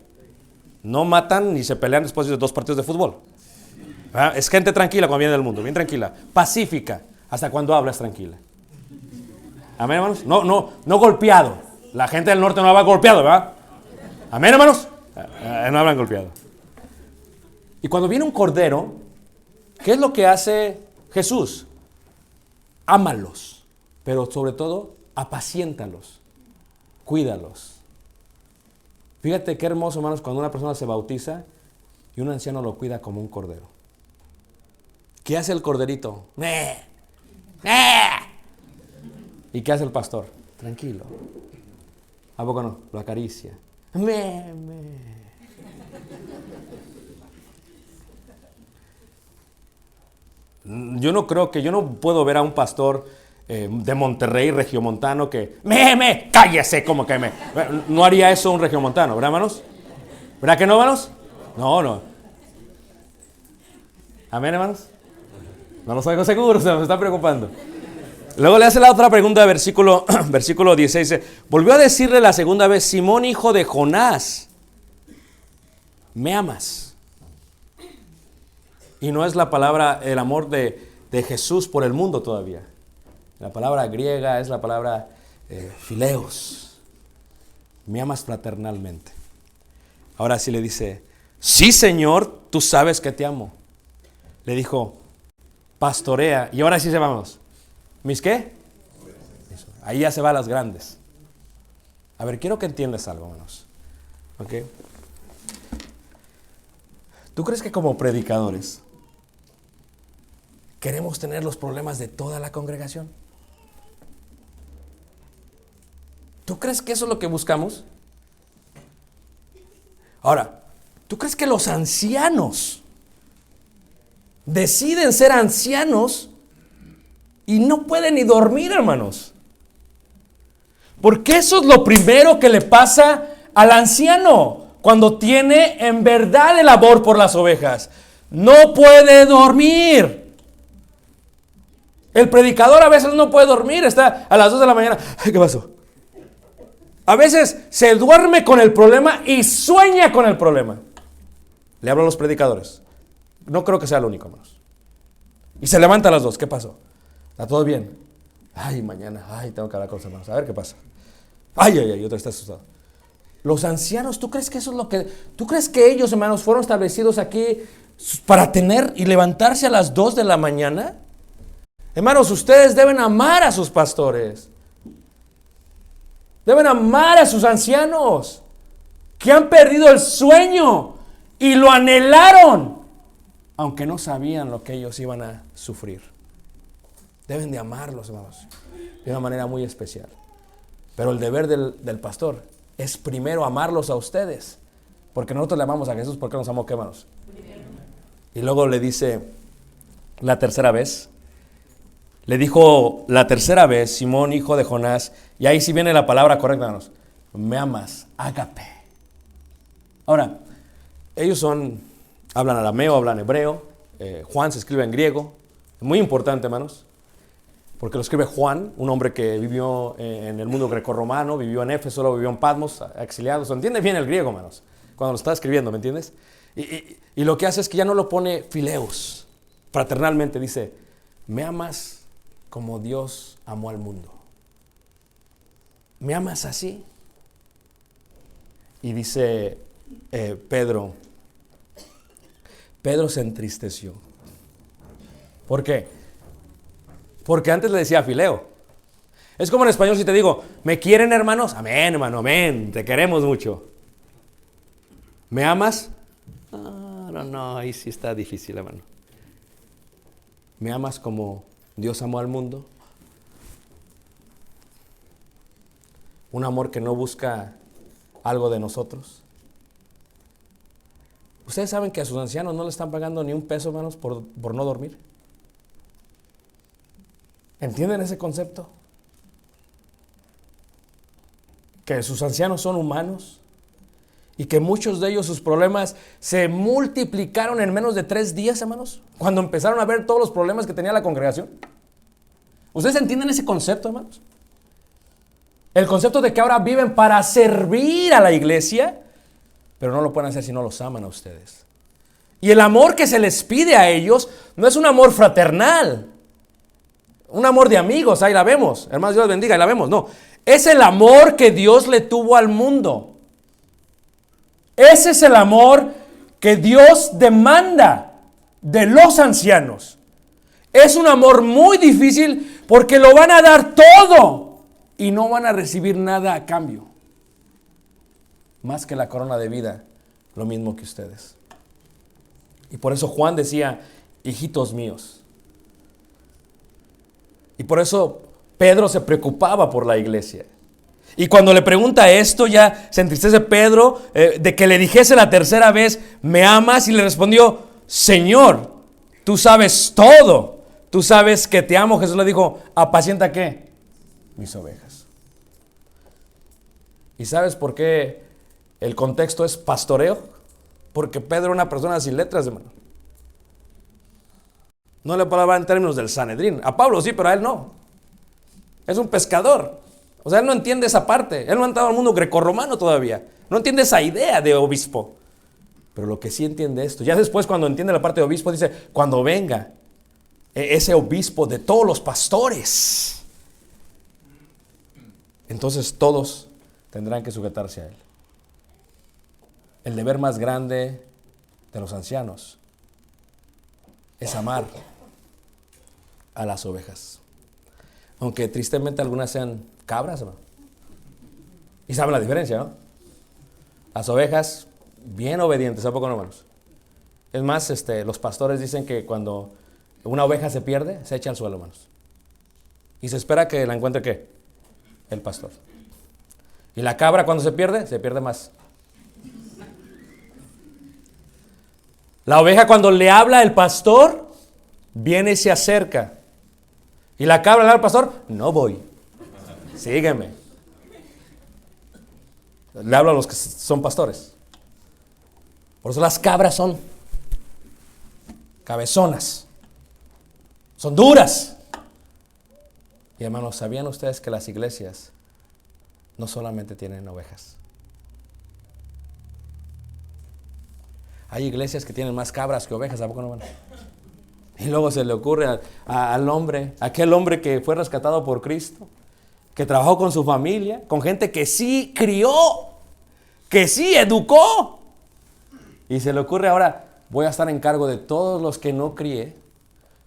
No matan ni se pelean después de 2 partidos de fútbol. ¿Verdad? Es gente tranquila cuando viene del mundo, bien tranquila. Pacífica, hasta cuando hablas tranquila. Amén, hermanos. No golpeado. La gente del norte no habla golpeado, ¿verdad? Amén, hermanos. No hablan golpeado. Y cuando viene un cordero, ¿qué es lo que hace Jesús? Ámalos, pero sobre todo, apaciéntalos, cuídalos. Fíjate qué hermoso, hermanos, cuando una persona se bautiza y un anciano lo cuida como un cordero. ¿Qué hace el corderito? ¡Meh! ¡Meh! ¿Y qué hace el pastor? Tranquilo. ¿A poco no? Lo acaricia. ¡Meh! ¡Meh! Yo no puedo ver a un pastor de Monterrey, regiomontano, que cállese, como que no haría eso un regiomontano, ¿verdad, hermanos? ¿Verdad que no, hermanos? No. ¿Amén, hermanos? No los oigo seguros, se me está preocupando. Luego le hace la otra pregunta, versículo 16. Dice, volvió a decirle la segunda vez, Simón, hijo de Jonás, ¿me amas? Y no es la palabra, el amor de Jesús por el mundo todavía. La palabra griega es la palabra fileos. Me amas fraternalmente. Ahora sí le dice, sí, Señor, tú sabes que te amo. Le dijo, pastorea. Y ahora sí se vamos. ¿Mis qué? Ahí ya se va a las grandes. A ver, quiero que entiendas algo, hermanos. ¿Ok? ¿Tú crees que como predicadores queremos tener los problemas de toda la congregación? ¿Tú crees que eso es lo que buscamos? Ahora, ¿tú crees que los ancianos deciden ser ancianos y no pueden ni dormir, hermanos? Porque eso es lo primero que le pasa al anciano cuando tiene en verdad el amor por las ovejas. No puede dormir. El predicador a veces no puede dormir, está a las 2 de la mañana. Ay, ¿qué pasó? A veces se duerme con el problema y sueña con el problema. Le hablo a los predicadores. No creo que sea el único, hermanos. Y se levanta a las 2. ¿Qué pasó? ¿Está todo bien? Ay, mañana. Ay, tengo que hablar con los hermanos. A ver qué pasa. Ay, otro está asustado. Los ancianos, ¿tú crees que eso es lo que... ¿Tú crees que ellos, hermanos, fueron establecidos aquí para tener y levantarse a las 2 de la mañana? Hermanos, ustedes deben amar a sus pastores. Deben amar a sus ancianos que han perdido el sueño y lo anhelaron, aunque no sabían lo que ellos iban a sufrir. Deben de amarlos, hermanos, de una manera muy especial. Pero el deber del pastor es primero amarlos a ustedes, porque nosotros le amamos a Jesús. ¿Por qué nos amó, qué, hermanos? Y luego le dice la tercera vez. Le dijo la tercera vez, Simón, hijo de Jonás, y ahí sí viene la palabra correcta, hermanos. Me amas, ágape. Ahora, ellos hablan arameo, hablan hebreo. Juan se escribe en griego. Muy importante, hermanos, porque lo escribe Juan, un hombre que vivió en el mundo grecorromano, vivió en Éfeso, luego vivió en Patmos, exiliado. Se entiende bien el griego, hermanos, cuando lo está escribiendo, ¿me entiendes? Y lo que hace es que ya no lo pone fileos, fraternalmente, dice, me amas como Dios amó al mundo. ¿Me amas así? Y dice Pedro se entristeció. ¿Por qué? Porque antes le decía fileo. Es como en español si te digo, ¿me quieren, hermanos? Amén, hermano, amén, te queremos mucho. ¿Me amas? No, ahí sí está difícil, hermano. ¿Me amas como Dios amó al mundo? Un amor que no busca algo de nosotros. ¿Ustedes saben que a sus ancianos no le están pagando ni un peso, hermanos, por no dormir? ¿Entienden ese concepto? Que sus ancianos son humanos y que muchos de ellos, sus problemas se multiplicaron en menos de 3 días, hermanos, cuando empezaron a ver todos los problemas que tenía la congregación. ¿Ustedes entienden ese concepto, hermanos? El concepto de que ahora viven para servir a la iglesia, pero no lo pueden hacer si no los aman a ustedes. Y el amor que se les pide a ellos no es un amor fraternal, un amor de amigos, ahí la vemos, hermanos, Dios los bendiga, ahí la vemos, no. Es el amor que Dios le tuvo al mundo. Ese es el amor que Dios demanda de los ancianos. Es un amor muy difícil porque lo van a dar todo y no van a recibir nada a cambio. Más que la corona de vida, lo mismo que ustedes. Y por eso Juan decía, hijitos míos. Y por eso Pedro se preocupaba por la iglesia. Y cuando le pregunta esto, ya se entristece Pedro de que le dijese la tercera vez, ¿me amas? Y le respondió, Señor, tú sabes todo. Tú sabes que te amo. Jesús le dijo, ¿apacienta qué? Mis ovejas. ¿Y sabes por qué el contexto es pastoreo? Porque Pedro era una persona sin letras, hermano. No le hablaba en términos del Sanedrín. A Pablo sí, pero a él no. Es un pescador. O sea, él no entiende esa parte. Él no ha entrado al mundo grecorromano todavía. No entiende esa idea de obispo. Pero lo que sí entiende esto, ya después cuando entiende la parte de obispo, dice, cuando venga ese obispo de todos los pastores, entonces todos tendrán que sujetarse a él. El deber más grande de los ancianos es amar a las ovejas. Aunque tristemente algunas sean cabras, ¿no? Y saben la diferencia, ¿no? Las ovejas bien obedientes, ¿a poco no, hermanos? Es más, los pastores dicen que cuando una oveja se pierde, se echa al suelo, hermanos. Y se espera que la encuentre, ¿qué? El pastor. Y la cabra cuando se pierde más. La oveja cuando le habla el pastor, viene y se acerca. Y la cabra le habla al pastor, no voy, sígueme. Le hablo a los que son pastores. Por eso las cabras son cabezonas, son duras. Y hermanos, ¿sabían ustedes que las iglesias no solamente tienen ovejas? Hay iglesias que tienen más cabras que ovejas, ¿a poco no van? Y luego se le ocurre al hombre, aquel hombre que fue rescatado por Cristo, que trabajó con su familia, con gente que sí crió, que sí educó. Y se le ocurre ahora, voy a estar en cargo de todos los que no crié,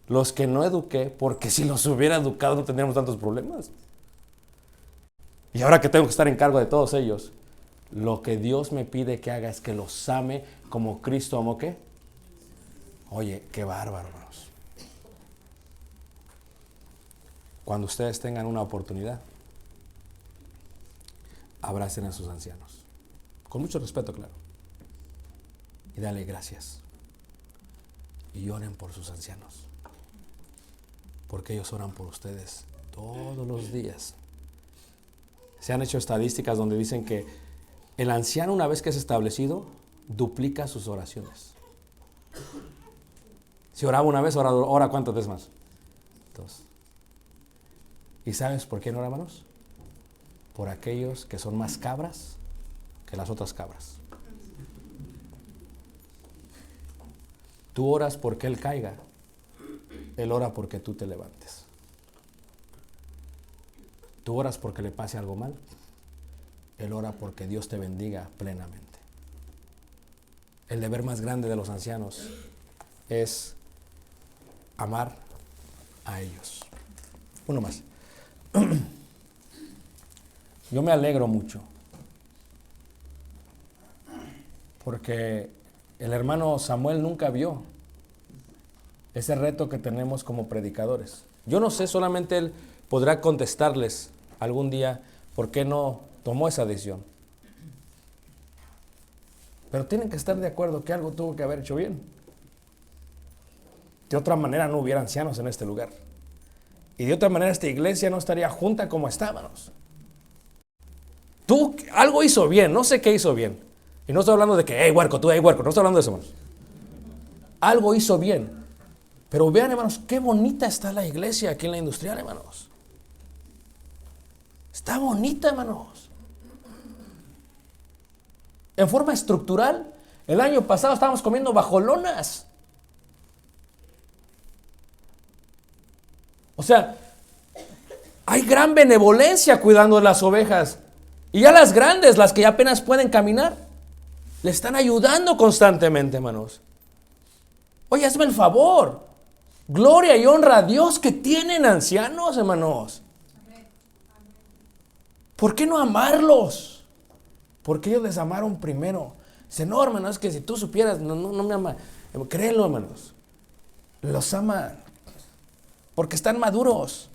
los que no eduqué, porque si los hubiera educado no tendríamos tantos problemas. Y ahora que tengo que estar en cargo de todos ellos, lo que Dios me pide que haga es que los ame como Cristo amó, ¿qué? Oye, qué bárbaro, hermanos. Cuando ustedes tengan una oportunidad, abracen a sus ancianos. Con mucho respeto, claro. Y dale gracias. Y oren por sus ancianos. Porque ellos oran por ustedes todos los días. Se han hecho estadísticas donde dicen que el anciano, una vez que es establecido, duplica sus oraciones. Si oraba una vez, ora ¿cuántas veces más? 2. ¿Y sabes por qué no, hermanos? Por aquellos que son más cabras que las otras cabras. Tú oras porque él caiga, él ora porque tú te levantes. Tú oras porque le pase algo mal, él ora porque Dios te bendiga plenamente. El deber más grande de los ancianos es amar a ellos. Uno más. Yo me alegro mucho porque el hermano Samuel nunca vio ese reto que tenemos como predicadores. Yo no sé, solamente él podrá contestarles algún día por qué no tomó esa decisión. Pero tienen que estar de acuerdo que algo tuvo que haber hecho bien. De otra manera no hubiera ancianos en este lugar. Y de otra manera esta iglesia no estaría junta como estábamos. Tú algo hizo bien, no sé qué hizo bien. Y no estoy hablando de que, huerco, tú, huerco, no estoy hablando de eso, hermanos. Algo hizo bien. Pero vean, hermanos, qué bonita está la iglesia aquí en la industrial, hermanos. Está bonita, hermanos. En forma estructural, el año pasado estábamos comiendo bajo lonas. O sea, hay gran benevolencia cuidando de las ovejas. Y ya las grandes, las que ya apenas pueden caminar, le están ayudando constantemente, hermanos. Oye, hazme el favor. Gloria y honra a Dios que tienen ancianos, hermanos. ¿Por qué no amarlos? Porque ellos les amaron primero. Dice, no, hermano, es que si tú supieras, no me ama. Créelo, hermanos. Los aman. Porque están maduros.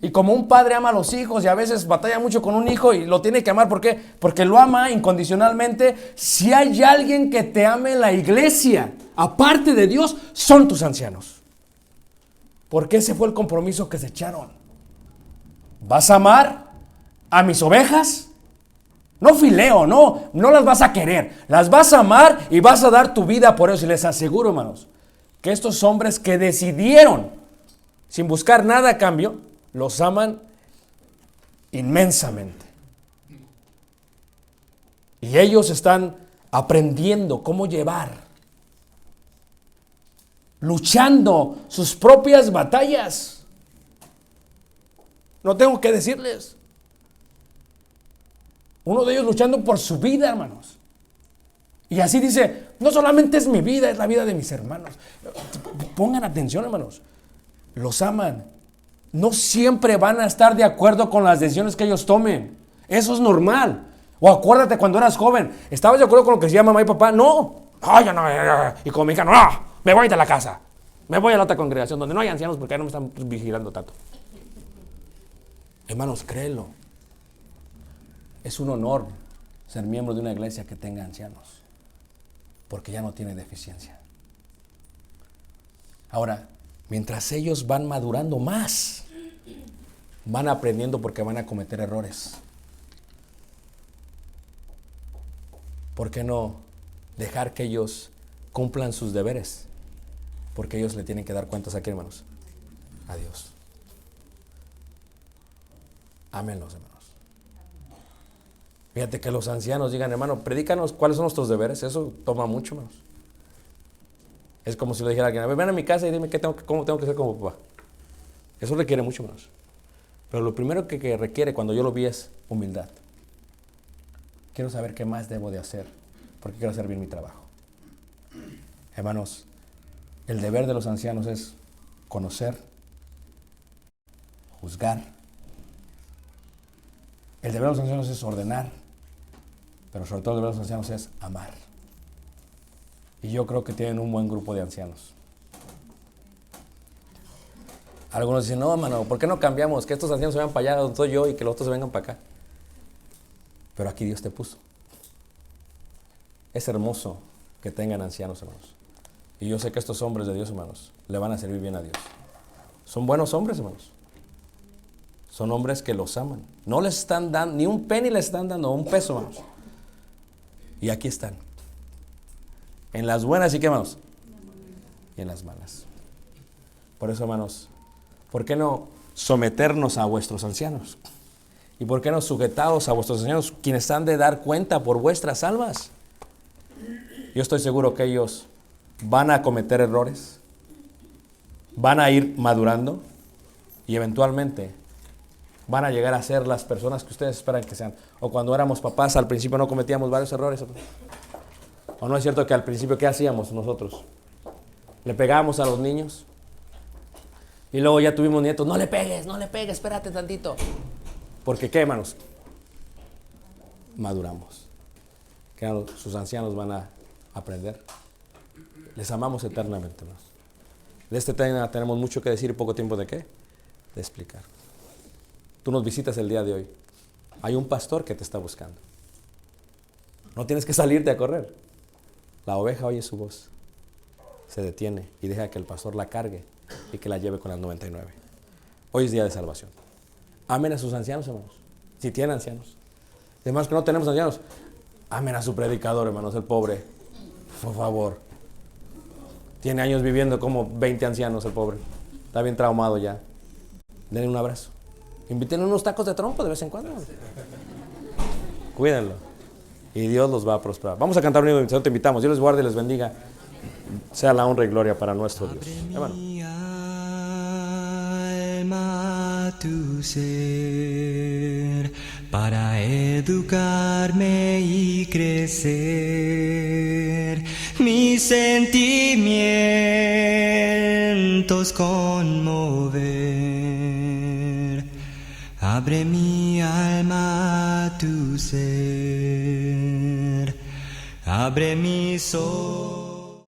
Y como un padre ama a los hijos y a veces batalla mucho con un hijo y lo tiene que amar, ¿por qué? Porque lo ama incondicionalmente. Si hay alguien que te ame en la iglesia, aparte de Dios, son tus ancianos. Porque ese fue el compromiso que se echaron. ¿Vas a amar a mis ovejas? No fileo, no las vas a querer. Las vas a amar y vas a dar tu vida por ellos. Y les aseguro, hermanos, que estos hombres que decidieron, sin buscar nada a cambio, los aman inmensamente. Y ellos están aprendiendo cómo llevar, luchando sus propias batallas. No tengo que decirles. Uno de ellos luchando por su vida, hermanos. Y así dice, no solamente es mi vida, es la vida de mis hermanos. Pongan atención, hermanos. Los aman. No siempre van a estar de acuerdo con las decisiones que ellos tomen. Eso es normal. O acuérdate cuando eras joven. ¿Estabas de acuerdo con lo que decía mamá y papá? No. Ay, yo no. Y con mi hija, no. Me voy de la casa. Me voy a la otra congregación donde no hay ancianos porque ahí no me están vigilando tanto. Hermanos, créelo. Es un honor ser miembro de una iglesia que tenga ancianos. Porque ya no tiene deficiencia. Ahora, mientras ellos van madurando más, van aprendiendo porque van a cometer errores. ¿por qué no dejar que ellos cumplan sus deberes? Porque ellos le tienen que dar cuentas aquí, hermanos, a Dios. Ámenlos, hermanos. Fíjate que los ancianos digan, hermano, predícanos cuáles son nuestros deberes. Eso toma mucho, hermanos. Es como si le dijera a alguien, a ver, ven a mi casa y dime cómo tengo que ser como papá. Eso requiere mucho, hermanos. Pero lo primero que requiere cuando yo lo vi es humildad. Quiero saber qué más debo de hacer, porque quiero hacer bien mi trabajo. Hermanos, el deber de los ancianos es conocer, juzgar. El deber de los ancianos es ordenar, pero sobre todo el deber de los ancianos es amar. Y yo creo que tienen un buen grupo de ancianos. Algunos dicen, no, hermano, ¿por qué no cambiamos? Que estos ancianos se vayan para allá donde estoy yo y que los otros se vengan para acá. Pero aquí Dios te puso. Es hermoso que tengan ancianos, hermanos. Y yo sé que estos hombres de Dios, hermanos, le van a servir bien a Dios. Son buenos hombres, hermanos. Son hombres que los aman. No les están dando, ni un penny les están dando, un peso, hermanos. Y aquí están. En las buenas y qué, hermanos. Y en las malas. Por eso, hermanos, ¿por qué no someternos a vuestros ancianos? ¿Y por qué no sujetados a vuestros ancianos, quienes han de dar cuenta por vuestras almas? Yo estoy seguro que ellos van a cometer errores, van a ir madurando y eventualmente van a llegar a ser las personas que ustedes esperan que sean. O cuando éramos papás, al principio no cometíamos varios errores. ¿O no es cierto que al principio qué hacíamos nosotros? Le pegábamos a los niños y luego ya tuvimos nietos. No le pegues, espérate tantito. Porque ¿qué, hermanos? Maduramos. Que sus ancianos van a aprender. Les amamos eternamente, hermanos. De este tema tenemos mucho que decir y poco tiempo de qué? De explicar. Tú nos visitas el día de hoy. Hay un pastor que te está buscando. No tienes que salirte a correr. La oveja oye su voz, se detiene y deja que el pastor la cargue y que la lleve con las 99. Hoy es día de salvación. Amen a sus ancianos, hermanos. Si tienen ancianos. Además que no tenemos ancianos, amen a su predicador, hermanos, el pobre. Por favor. Tiene años viviendo como 20 ancianos el pobre. Está bien traumado ya. Denle un abrazo. Invítenle unos tacos de trompo de vez en cuando. Cuídenlo. Y Dios los va a prosperar. Vamos a cantar un himno de invitación, te invitamos. Dios les guarde y les bendiga. Sea la honra y gloria para nuestro Dios. Hermano. Mi alma, tu ser, para educarme y crecer, mis sentimientos conmover. Abre mi alma a tu ser, abre mis ojos.